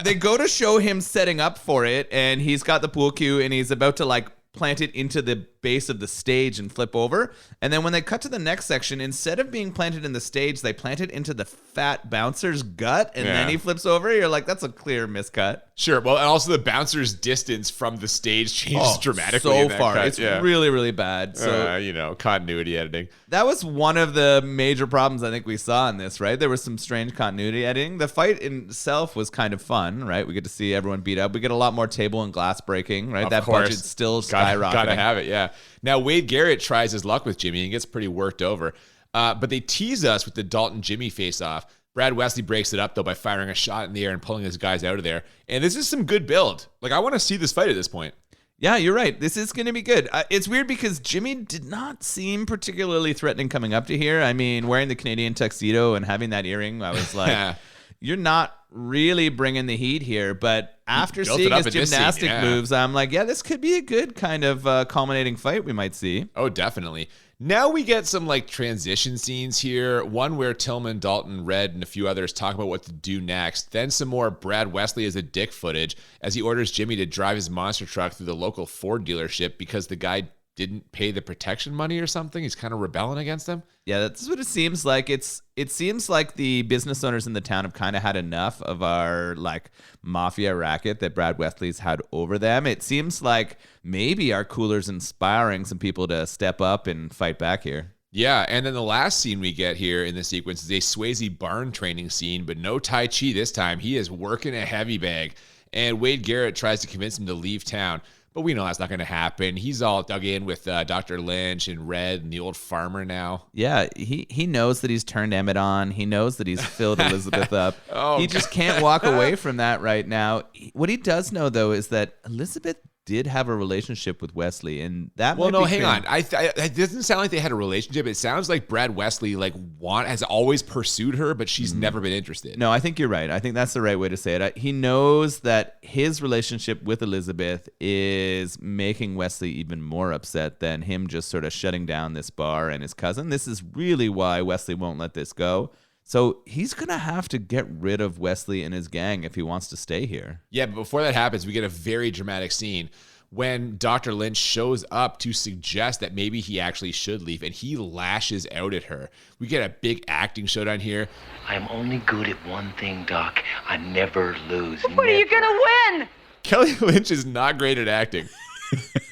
They go to show him setting up for it, and he's got the pool cue, and he's about to, like, plant it into the base of the stage and flip over. And then when they cut to the next section, instead of being planted in the stage, they plant it into the fat bouncer's gut, and then he flips over. You're like, that's a clear miscut. Sure. Well, and also the bouncer's distance from the stage changes dramatically. So far. Cut. It's really, really bad. So, continuity editing. That was one of the major problems I think we saw in this, right? There was some strange continuity editing. The fight in itself was kind of fun, right? We get to see everyone beat up. We get a lot more table and glass breaking, right? That budget's still skyrocketing. Gotta have it, yeah. Now, Wade Garrett tries his luck with Jimmy and gets pretty worked over. But they tease us with the Dalton-Jimmy face-off. Brad Wesley breaks it up, though, by firing a shot in the air and pulling his guys out of there. And this is some good build. Like, I want to see this fight at this point. Yeah, you're right. This is going to be good. It's weird because Jimmy did not seem particularly threatening coming up to here. I mean, wearing the Canadian tuxedo and having that earring, I was like, you're not really bringing the heat here. But after seeing his gymnastic moves, I'm like, yeah, this could be a good kind of culminating fight we might see. Oh, definitely. Now we get some like transition scenes here. One where Tillman, Dalton, Red, and a few others talk about what to do next. Then some more Brad Wesley as a dick footage as he orders Jimmy to drive his monster truck through the local Ford dealership because the guy didn't pay the protection money or something. He's kind of rebelling against them. Yeah, that's what it seems like. It seems like the business owners in the town have kind of had enough of our like mafia racket that Brad Wesley's had over them. It seems like maybe our cooler's inspiring some people to step up and fight back here. Yeah, and then the last scene we get here in the sequence is a Swayze barn training scene, but no Tai Chi this time. He is working a heavy bag, and Wade Garrett tries to convince him to leave town. But we know that's not going to happen. He's all dug in with Dr. Lynch and Red and the old farmer now. Yeah, he knows that he's turned Emmett on. He knows that he's filled Elizabeth up. He just can't walk away from that right now. What he does know, though, is that Elizabeth did have a relationship with Wesley, and that hang on. It doesn't sound like they had a relationship. It sounds like Brad Wesley has always pursued her, but she's never been interested. No, I think you're right. I think that's the right way to say it. He knows that his relationship with Elizabeth is making Wesley even more upset than him just sort of shutting down this bar and his cousin. This is really why Wesley won't let this go. So he's going to have to get rid of Wesley and his gang if he wants to stay here. Yeah, but before that happens, we get a very dramatic scene when Dr. Lynch shows up to suggest that maybe he actually should leave, and he lashes out at her. We get a big acting showdown here. I'm only good at one thing, Doc. I never lose. What are you going to win? Kelly Lynch is not great at acting.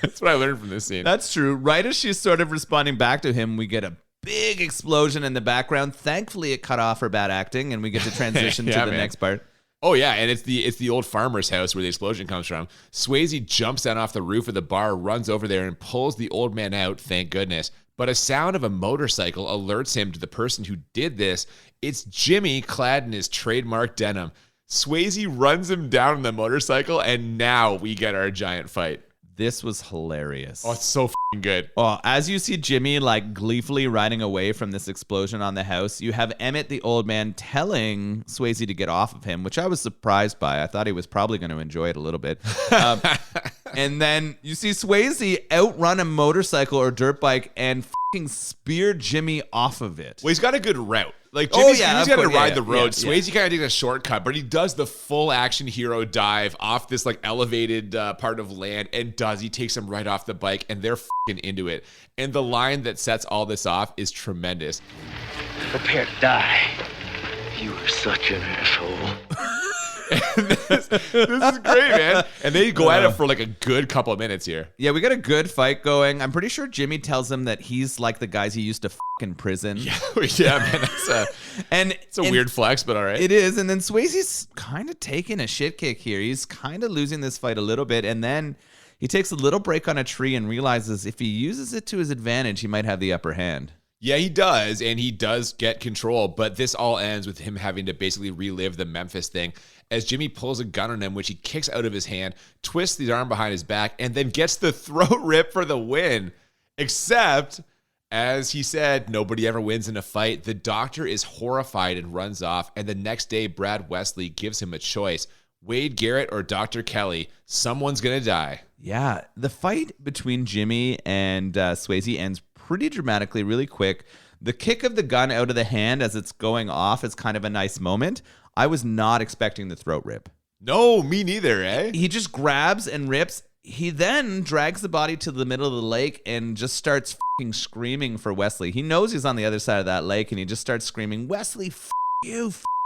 That's what I learned from this scene. That's true. Right as she's sort of responding back to him, we get a big explosion in the background. Thankfully, it cut off her bad acting, and we get to transition to the next part. Oh, yeah, and it's the old farmer's house where the explosion comes from. Swayze jumps down off the roof of the bar, runs over there, and pulls the old man out, thank goodness. But a sound of a motorcycle alerts him to the person who did this. It's Jimmy, clad in his trademark denim. Swayze runs him down on the motorcycle, and now we get our giant fight. This was hilarious. Oh, it's so f***ing good. Oh, as you see Jimmy like gleefully riding away from this explosion on the house, you have Emmett, the old man, telling Swayze to get off of him, which I was surprised by. I thought he was probably going to enjoy it a little bit. And then you see Swayze outrun a motorcycle or dirt bike and fucking spear Jimmy off of it. Well, he's got a good route. Like, Jimmy's got to ride the road. Yeah. Swayze kind of takes a shortcut, but he does the full action hero dive off this like elevated part of land he takes him right off the bike, and they're fucking into it. And the line that sets all this off is tremendous. Prepare to die. You are such an asshole. this is great, man. And they go at it for like a good couple of minutes here. Yeah, we got a good fight going. I'm pretty sure Jimmy tells him that he's like the guys he used to in prison. Yeah, man. It's a weird flex, but all right. It is. And then Swayze's kind of taking a shit kick here. He's kind of losing this fight a little bit. And then he takes a little break on a tree and realizes if he uses it to his advantage, he might have the upper hand. Yeah, he does, and he does get control, but this all ends with him having to basically relive the Memphis thing as Jimmy pulls a gun on him, which he kicks out of his hand, twists his arm behind his back, and then gets the throat rip for the win. Except, as he said, nobody ever wins in a fight. The doctor is horrified and runs off, and the next day, Brad Wesley gives him a choice. Wade Garrett or Dr. Kelly, someone's going to die. Yeah, the fight between Jimmy and Swayze ends pretty dramatically, really quick. The kick of the gun out of the hand as it's going off is kind of a nice moment. I was not expecting the throat rip. No, me neither, eh? He just grabs and rips. He then drags the body to the middle of the lake and just starts fucking screaming for Wesley. He knows he's on the other side of that lake and he just starts screaming, Wesley, f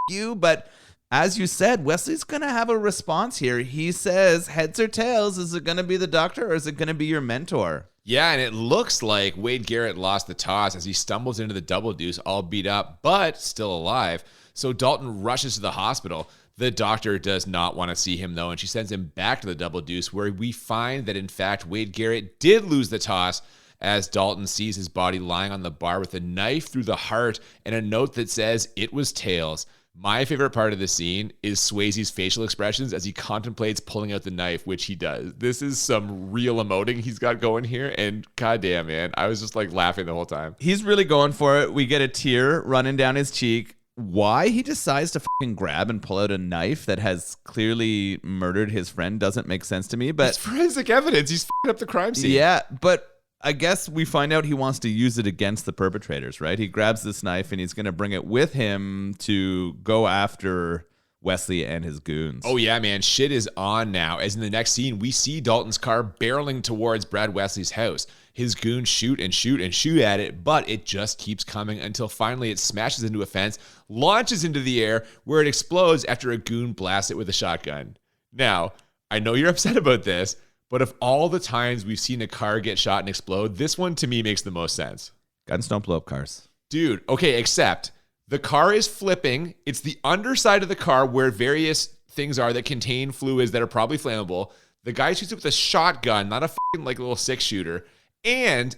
you. But as you said, Wesley's going to have a response here. He says, heads or tails, is it going to be the doctor or is it going to be your mentor? Yeah, and it looks like Wade Garrett lost the toss as he stumbles into the double deuce, all beat up, but still alive. So Dalton rushes to the hospital. The doctor does not want to see him, though, and she sends him back to the double deuce, where we find that, in fact, Wade Garrett did lose the toss as Dalton sees his body lying on the bar with a knife through the heart and a note that says, it was tails. My favorite part of the scene is Swayze's facial expressions as he contemplates pulling out the knife, which he does. This is some real emoting he's got going here, and goddamn, man, I was just like laughing the whole time. He's really going for it. We get a tear running down his cheek. Why he decides to fucking grab and pull out a knife that has clearly murdered his friend doesn't make sense to me. But it's forensic evidence. He's fucking up the crime scene. Yeah, but I guess we find out he wants to use it against the perpetrators, right? He grabs this knife and he's going to bring it with him to go after Wesley and his goons. Oh, yeah, man. Shit is on now. As in the next scene, we see Dalton's car barreling towards Brad Wesley's house. His goons shoot and shoot and shoot at it, but it just keeps coming until finally it smashes into a fence, launches into the air, where it explodes after a goon blasts it with a shotgun. Now, I know you're upset about this, but of all the times we've seen a car get shot and explode, this one to me makes the most sense. Guns don't blow up cars. Dude, okay, except the car is flipping. It's the underside of the car where various things are that contain fluids that are probably flammable. The guy shoots it with a shotgun, not a fucking like little 6-shooter. And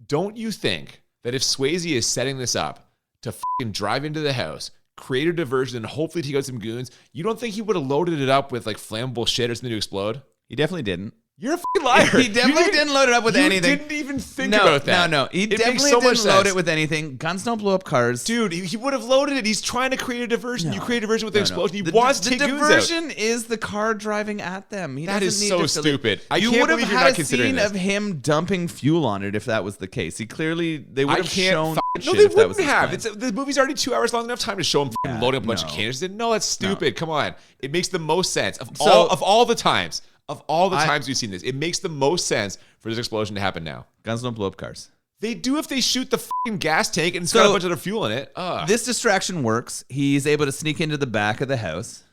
don't you think that if Swayze is setting this up to fucking drive into the house, create a diversion, and hopefully take out some goons, you don't think he would have loaded it up with like flammable shit or something to explode? He definitely didn't. You're a fucking liar. He definitely didn't load it up with anything. You didn't even think about that. No. He definitely didn't load it with anything. Guns don't blow up cars. Dude, he would have loaded it. He's trying to create a diversion. You create a diversion with an explosion. He wants to take goons out. The diversion is the car driving at them. That is so stupid. You would have had a scene of him dumping fuel on it if that was the case. They would have shown. No, they wouldn't have. The movie's already 2 hours long, enough time to show him loading up a bunch of canisters. No, that's stupid. Come on. It makes the most sense of all the times. Of all the times we've seen this, it makes the most sense for this explosion to happen now. Guns don't blow up cars. They do if they shoot the fucking gas tank and it's got a bunch of fuel in it. This distraction works. He's able to sneak into the back of the house.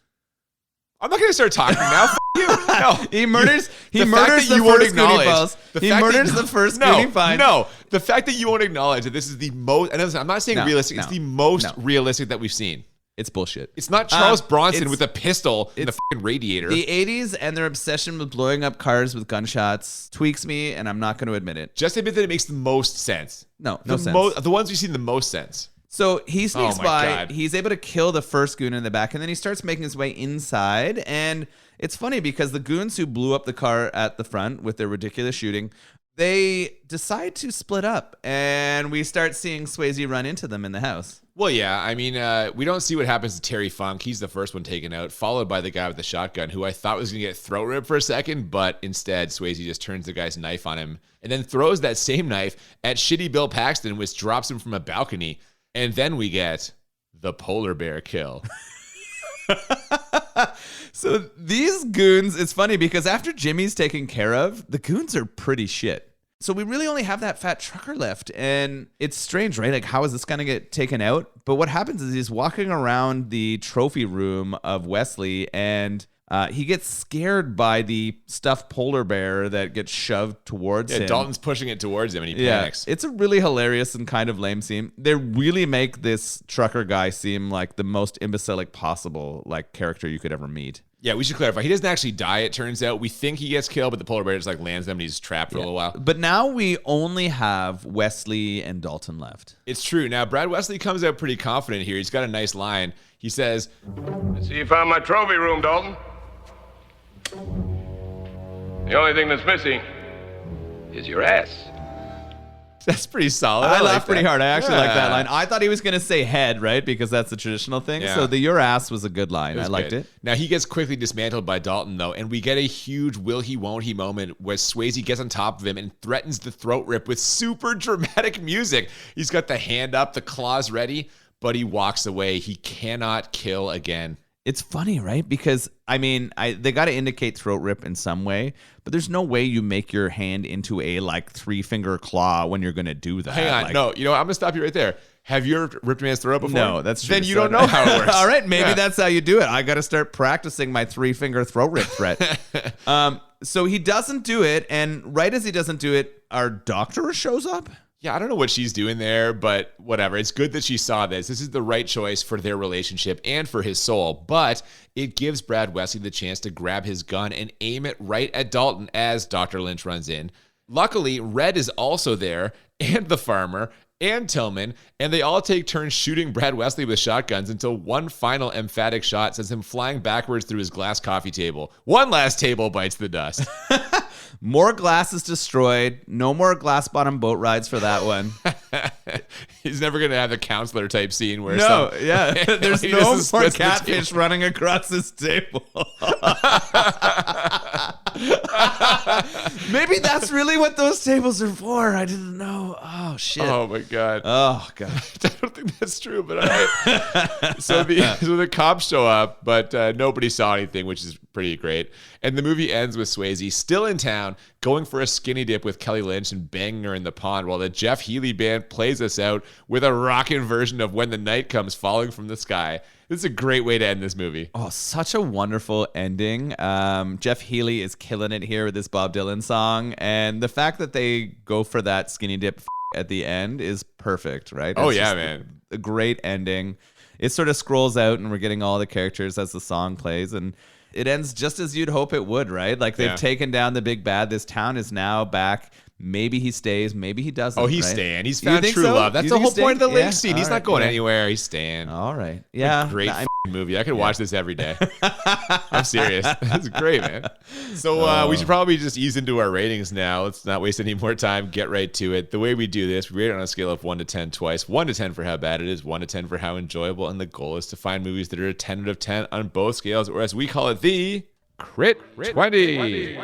I'm not going to start talking now. You. No. He murders the first Goonie Falls. He murders the first Goonie Find. No, the fact that you won't acknowledge that this is the most, and I'm not saying realistic, it's the most realistic that we've seen. It's bullshit. It's not Charles Bronson with a pistol in the fucking radiator. The 80s and their obsession with blowing up cars with gunshots tweaks me, and I'm not going to admit it. Just admit that it makes the most sense. No sense. The ones we've seen the most sense. So he sneaks by. God. He's able to kill the first goon in the back, and then he starts making his way inside. And it's funny because the goons who blew up the car at the front with their ridiculous shooting, they decide to split up, and we start seeing Swayze run into them in the house. Well, yeah, I mean, we don't see what happens to Terry Funk. He's the first one taken out, followed by the guy with the shotgun, who I thought was going to get throat ripped for a second, but instead Swayze just turns the guy's knife on him and then throws that same knife at shitty Bill Paxton, which drops him from a balcony. And then we get the polar bear kill. So these goons, it's funny because after Jimmy's taken care of, the goons are pretty shit. So we really only have that fat trucker left. And it's strange, right? Like, how is this going to get taken out? But what happens is he's walking around the trophy room of Wesley, and he gets scared by the stuffed polar bear that gets shoved towards him. Dalton's pushing it towards him, and he panics. It's a really hilarious and kind of lame scene. They really make this trucker guy seem like the most imbecilic possible like character you could ever meet. Yeah, we should clarify. He doesn't actually die, it turns out. We think he gets killed, but the polar bear just like lands them and he's trapped for a little while. But now we only have Wesley and Dalton left. It's true. Now, Brad Wesley comes out pretty confident here. He's got a nice line. He says, See, you found my trophy room, Dalton. The only thing that's missing is your ass. that's pretty solid. I like laughed pretty that. hard. I actually like that Yeah. line. I thought he was going to say head, right? Because that's the traditional thing. Yeah. So the your ass was a good line. I liked it. Now, he gets quickly dismantled by Dalton, though, and we get a huge will he, won't he moment where Swayze gets on top of him and threatens the throat rip with super dramatic music. He's got the hand up, the claws ready, but he walks away. He cannot kill again. It's funny, right? Because, I mean, they got to indicate throat rip in some way, but there's no way you make your hand into a, like, 3-finger claw when you're going to do that. Hang on. Like, No, I'm going to stop you right there. Have you ever ripped a man's throat before? No, that's true. Then you So don't know how it works. All right, maybe Yeah. that's how you do it. I got to start practicing my 3-finger throat rip threat. So he doesn't do it, and right as he doesn't do it, our doctor shows up. Yeah, I don't know what she's doing there, but whatever. It's good that she saw this. This is the right choice for their relationship and for his soul. But it gives Brad Wesley the chance to grab his gun and aim it right at Dalton as Dr. Lynch runs in. Luckily, Red is also there, and the farmer, and Tillman, and they all take turns shooting Brad Wesley with shotguns until one final emphatic shot sends him flying backwards through his glass coffee table. One last table bites the dust. More glass is destroyed. No more glass bottom boat rides for that one. He's never going to have the counselor type scene where There's he no just more splits the catfish table. running across this table. Maybe that's really what those tables are for. I didn't know. Oh, shit. Oh my god. Oh, God. I don't think that's true, but all right. so the cops show up, but nobody saw anything, which is pretty great. And the movie ends with Swayze still in town, going for a skinny dip with Kelly Lynch and banging her in the pond, while the Jeff Healey band plays us out with a rockin' version of When the Night Comes Falling from the Sky. This is a great way to end this movie. Oh, such a wonderful ending. Jeff Healey is killing it here with this Bob Dylan song. And the fact that they go for that skinny dip at the end is perfect, right? Oh, It's yeah, just man. A great ending. It sort of scrolls out and we're getting all the characters as the song plays. And it ends just as you'd hope it would, right? Like they've taken down the big bad. This town is now back. Maybe he stays. Maybe he doesn't. Oh, he's right? staying. He's You found think true so? love. That's You the think whole he's point of the staying? lake scene. Yeah, He's all not right, going yeah. anywhere. He's staying. All right. Yeah. Great I- movie. I could watch this every day. I'm serious. It's great, man. So we should probably just ease into our ratings now. Let's not waste any more time. Get right to it. The way we do this, we rate it on a scale of 1 to 10 twice. 1 to 10 for how bad it is, 1 to 10 for how enjoyable, and the goal is to find movies that are a 10 out of 10 on both scales, or as we call it, the Crit 20.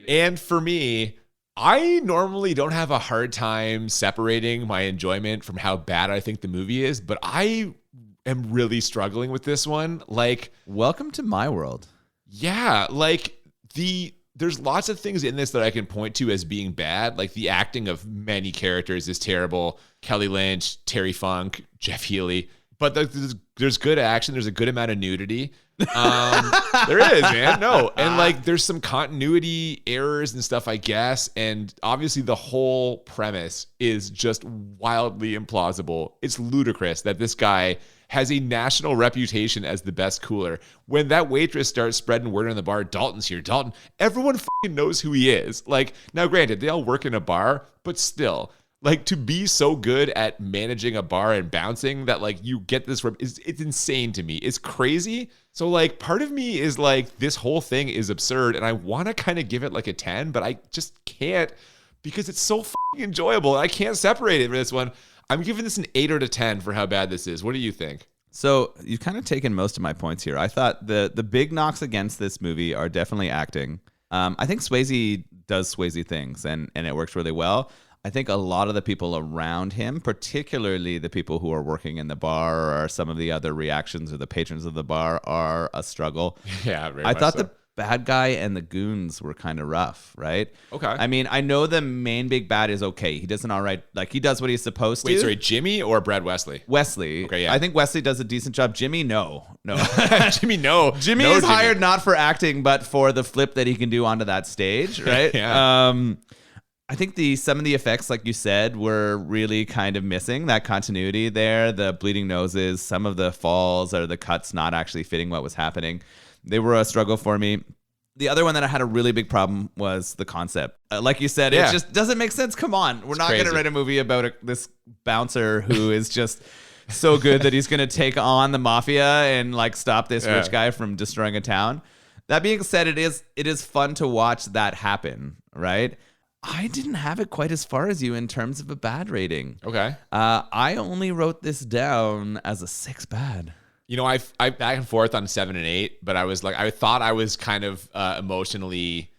And for me, I normally don't have a hard time separating my enjoyment from how bad I think the movie is, but I am really struggling with this one. Like, Welcome to my world. yeah, like there's lots of things in this that I can point to as being bad. Like the acting of many characters is terrible. Kelly Lynch, Terry Funk, Jeff Healey. But there's good action. There's a good amount of nudity. There is, man. No. And like there's some continuity errors and stuff, I guess. And obviously the whole premise is just wildly implausible. It's ludicrous that this guy has a national reputation as the best cooler. When that waitress starts spreading word on the bar, Dalton's here, Dalton, everyone fucking knows who he is. Like, now granted, they all work in a bar, but still, like, to be so good at managing a bar and bouncing that, like, you get this, it's insane to me. It's crazy. So, like, part of me is like, this whole thing is absurd, and I want to kind of give it like a 10, but I just can't because it's so fucking enjoyable. I can't separate it from this one. I'm giving this an 8 out of 10 for how bad this is. What do you think? So you've kind of taken most of my points here. I thought the big knocks against this movie are definitely acting. I think Swayze does Swayze things, and it works really well. I think a lot of the people around him, particularly the people who are working in the bar or some of the other reactions or the patrons of the bar, are a struggle. Yeah, very I much thought so. bad guy and the goons were kind of rough, right? Okay. I mean, I know the main big bad is okay. He does an all right, like he does what he's supposed to. Wait, sorry, Jimmy or Brad Wesley? Wesley. Okay, yeah. I think Wesley does a decent job. Jimmy, no. Jimmy, no. Jimmy is hired not for acting, but for the flip that he can do onto that stage, right? Yeah. I think some of the effects, like you said, were really kind of missing that continuity there. The bleeding noses, some of the falls or the cuts not actually fitting what was happening. They were a struggle for me. The other one that I had a really big problem was the concept. Like you said, it just doesn't make sense. Come on. We're not going to write a movie about this bouncer who is just so good that he's going to take on the mafia and like stop this rich guy from destroying a town. That being said, it is fun to watch that happen, right? I didn't have it quite as far as you in terms of a bad rating. I only wrote this down as a 6 bad. You know, I back and forth on 7 and 8, but I was like, I thought I was kind of emotionally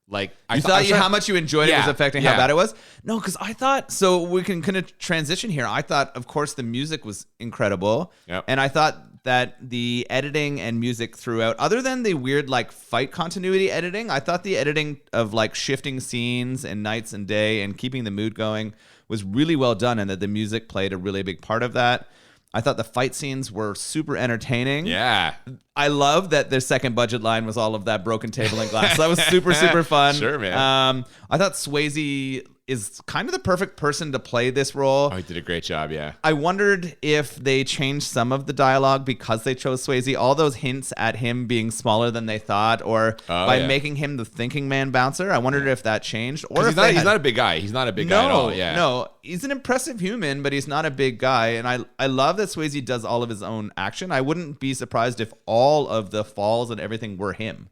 like. I thought how much you enjoyed it was affecting how bad it was? No, because I thought, so we can kind of transition here. I thought, of course, the music was incredible. Yep. And I thought that the editing and music throughout, other than the weird like fight continuity editing, I thought the editing of like shifting scenes and nights and day and keeping the mood going was really well done, and that the music played a really big part of that. I thought the fight scenes were super entertaining. Yeah. I love that their second budget line was all of that broken table and glass. So that was super, super fun. Sure, man. I thought Swayze is kind of the perfect person to play this role. Oh, he did a great job, yeah. I wondered if they changed some of the dialogue because they chose Swayze. All those hints at him being smaller than they thought, or by making him the thinking man bouncer. I wondered if that changed. Or if he's not a big guy. He's not a big guy at all. Yeah. No, he's an impressive human, but he's not a big guy. And I love that Swayze does all of his own action. I wouldn't be surprised if all of the falls and everything were him.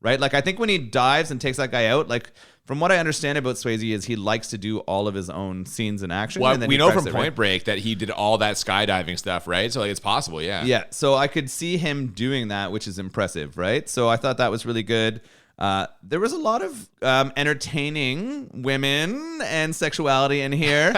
Right? Like, I think when he dives and takes that guy out, like, from what I understand about Swayze is he likes to do all of his own scenes in action. Well, and then we know from Point Break that he did all that skydiving stuff, right? So like, it's possible, yeah. Yeah, so I could see him doing that, which is impressive, right? So I thought that was really good. There was a lot of entertaining women and sexuality in here.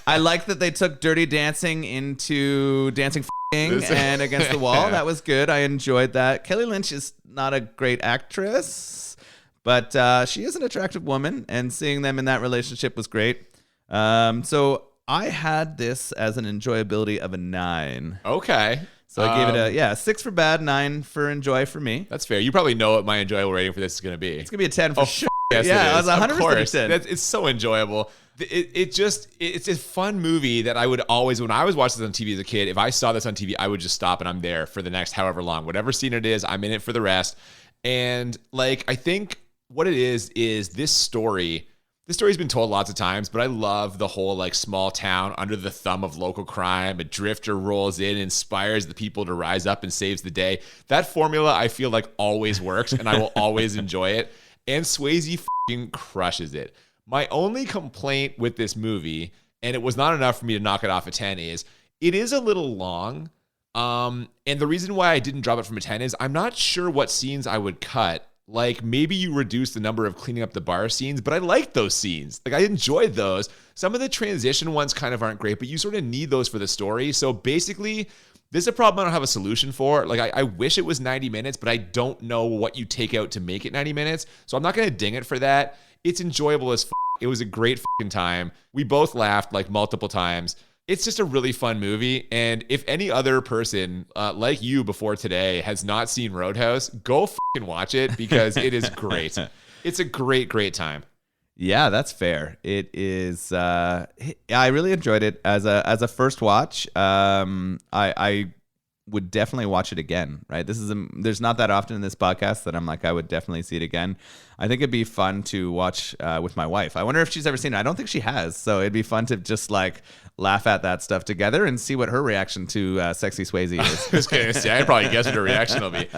I like that they took Dirty Dancing into dancing and Against the Wall. That was good. I enjoyed that. Kelly Lynch is not a great actress, but she is an attractive woman, and seeing them in that relationship was great. So I had this as an enjoyability of a 9. Okay. So I gave it a 6 for bad, 9 for enjoy for me. That's fair. You probably know what my enjoyable rating for this is going to be. It's going to be a 10 for sure. Yes, yeah, it is. I was 100% a 10. It's so enjoyable. It's a fun movie that I would always, when I was watching this on TV as a kid, if I saw this on TV, I would just stop and I'm there for the next however long. Whatever scene it is, I'm in it for the rest. And like, I think what it is this story. This story's been told lots of times, but I love the whole like small town under the thumb of local crime. A drifter rolls in, inspires the people to rise up and saves the day. That formula I feel like always works, and I will always enjoy it. And Swayze fucking crushes it. My only complaint with this movie, and it was not enough for me to knock it off a 10, is it is a little long. And the reason why I didn't drop it from a 10 is I'm not sure what scenes I would cut. Like, maybe you reduce the number of cleaning up the bar scenes, but I like those scenes. Like, I enjoyed those. Some of the transition ones kind of aren't great, but you sort of need those for the story. So basically, this is a problem I don't have a solution for. Like, I wish it was 90 minutes, but I don't know what you take out to make it 90 minutes. So I'm not going to ding it for that. It's enjoyable as f***. It was a great f***ing time. We both laughed like multiple times. It's just a really fun movie. And if any other person like you before today has not seen Roadhouse, go fucking watch it because it is great. It's a great, great time. Yeah, that's fair. It is. I really enjoyed it as a first watch. I would definitely watch it again. Right. There's not that often in this podcast that I'm like, I would definitely see it again. I think it'd be fun to watch with my wife. I wonder if she's ever seen it. I don't think she has. So it'd be fun to just like laugh at that stuff together and see what her reaction to Sexy Swayze is. I was gonna say, I can probably guess what her reaction will be.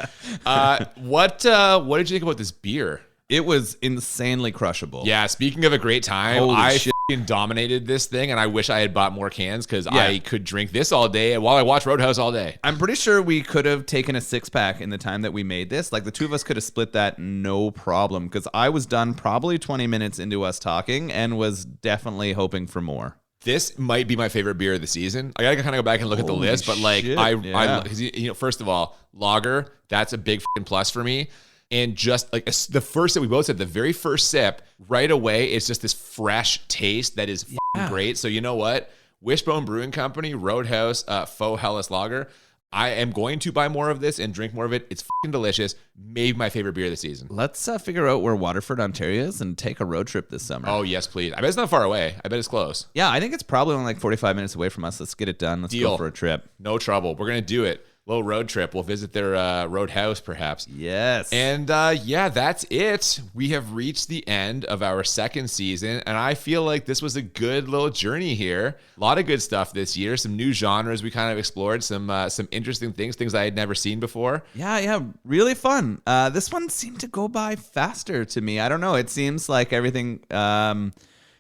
What did you think about this beer? It was insanely crushable. Yeah, speaking of a great time, Holy I shit. fucking dominated this thing, and I wish I had bought more cans because I could drink this all day while I watch Roadhouse all day. I'm pretty sure we could have taken a 6-pack in the time that we made this. Like, the two of us could have split that no problem, because I was done probably 20 minutes into us talking and was definitely hoping for more. This might be my favorite beer of the season. I gotta kind of go back and look at the list, but like, shit, I first of all, lager, that's a big fucking plus for me. And just like the first sip, we both said the very first sip, right away, it's just this fresh taste that is great. So you know what? Wishbone Brewing Company, Roadhouse, Faux Helles Lager. I am going to buy more of this and drink more of it. It's fucking delicious. Maybe my favorite beer of the season. Let's figure out where Waterford, Ontario is and take a road trip this summer. Oh, yes, please. I bet it's not far away. I bet it's close. Yeah, I think it's probably only like 45 minutes away from us. Let's get it done. Let's go for a trip. No trouble. We're going to do it. Little road trip. We'll visit their roadhouse, perhaps. Yes. And yeah, that's it. We have reached the end of our second season, and I feel like this was a good little journey here. A lot of good stuff this year. Some new genres we kind of explored. Some interesting things I had never seen before. Yeah, really fun. This one seemed to go by faster to me. I don't know. It seems like everything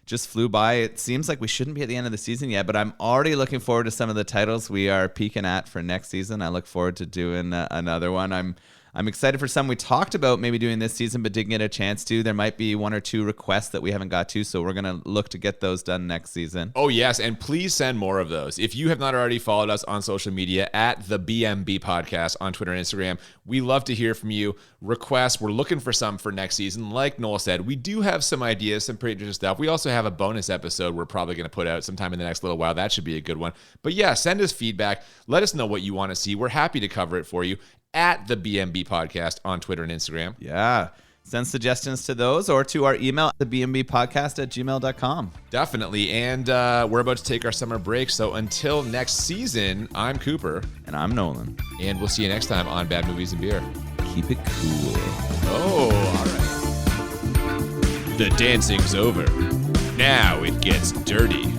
just flew by. It seems like we shouldn't be at the end of the season yet, but I'm already looking forward to some of the titles we are peeking at for next season. I look forward to doing another one. I'm excited for some we talked about maybe doing this season, but didn't get a chance to. There might be one or two requests that we haven't got to, so we're going to look to get those done next season. Oh, yes, and please send more of those. If you have not already followed us on social media at the BMB Podcast on Twitter and Instagram, we love to hear from you. Requests, we're looking for some for next season. Like Noel said, we do have some ideas, some pretty interesting stuff. We also have a bonus episode we're probably going to put out sometime in the next little while. That should be a good one. But yeah, send us feedback. Let us know what you want to see. We're happy to cover it for you at the BMB Podcast on Twitter and Instagram. Yeah. Send suggestions to those or to our email, thebmbpodcast@gmail.com. Definitely. And we're about to take our summer break. So until next season, I'm Cooper. And I'm Nolan. And we'll see you next time on Bad Movies and Beer. Keep it cool. Oh, all right. The dancing's over. Now it gets dirty.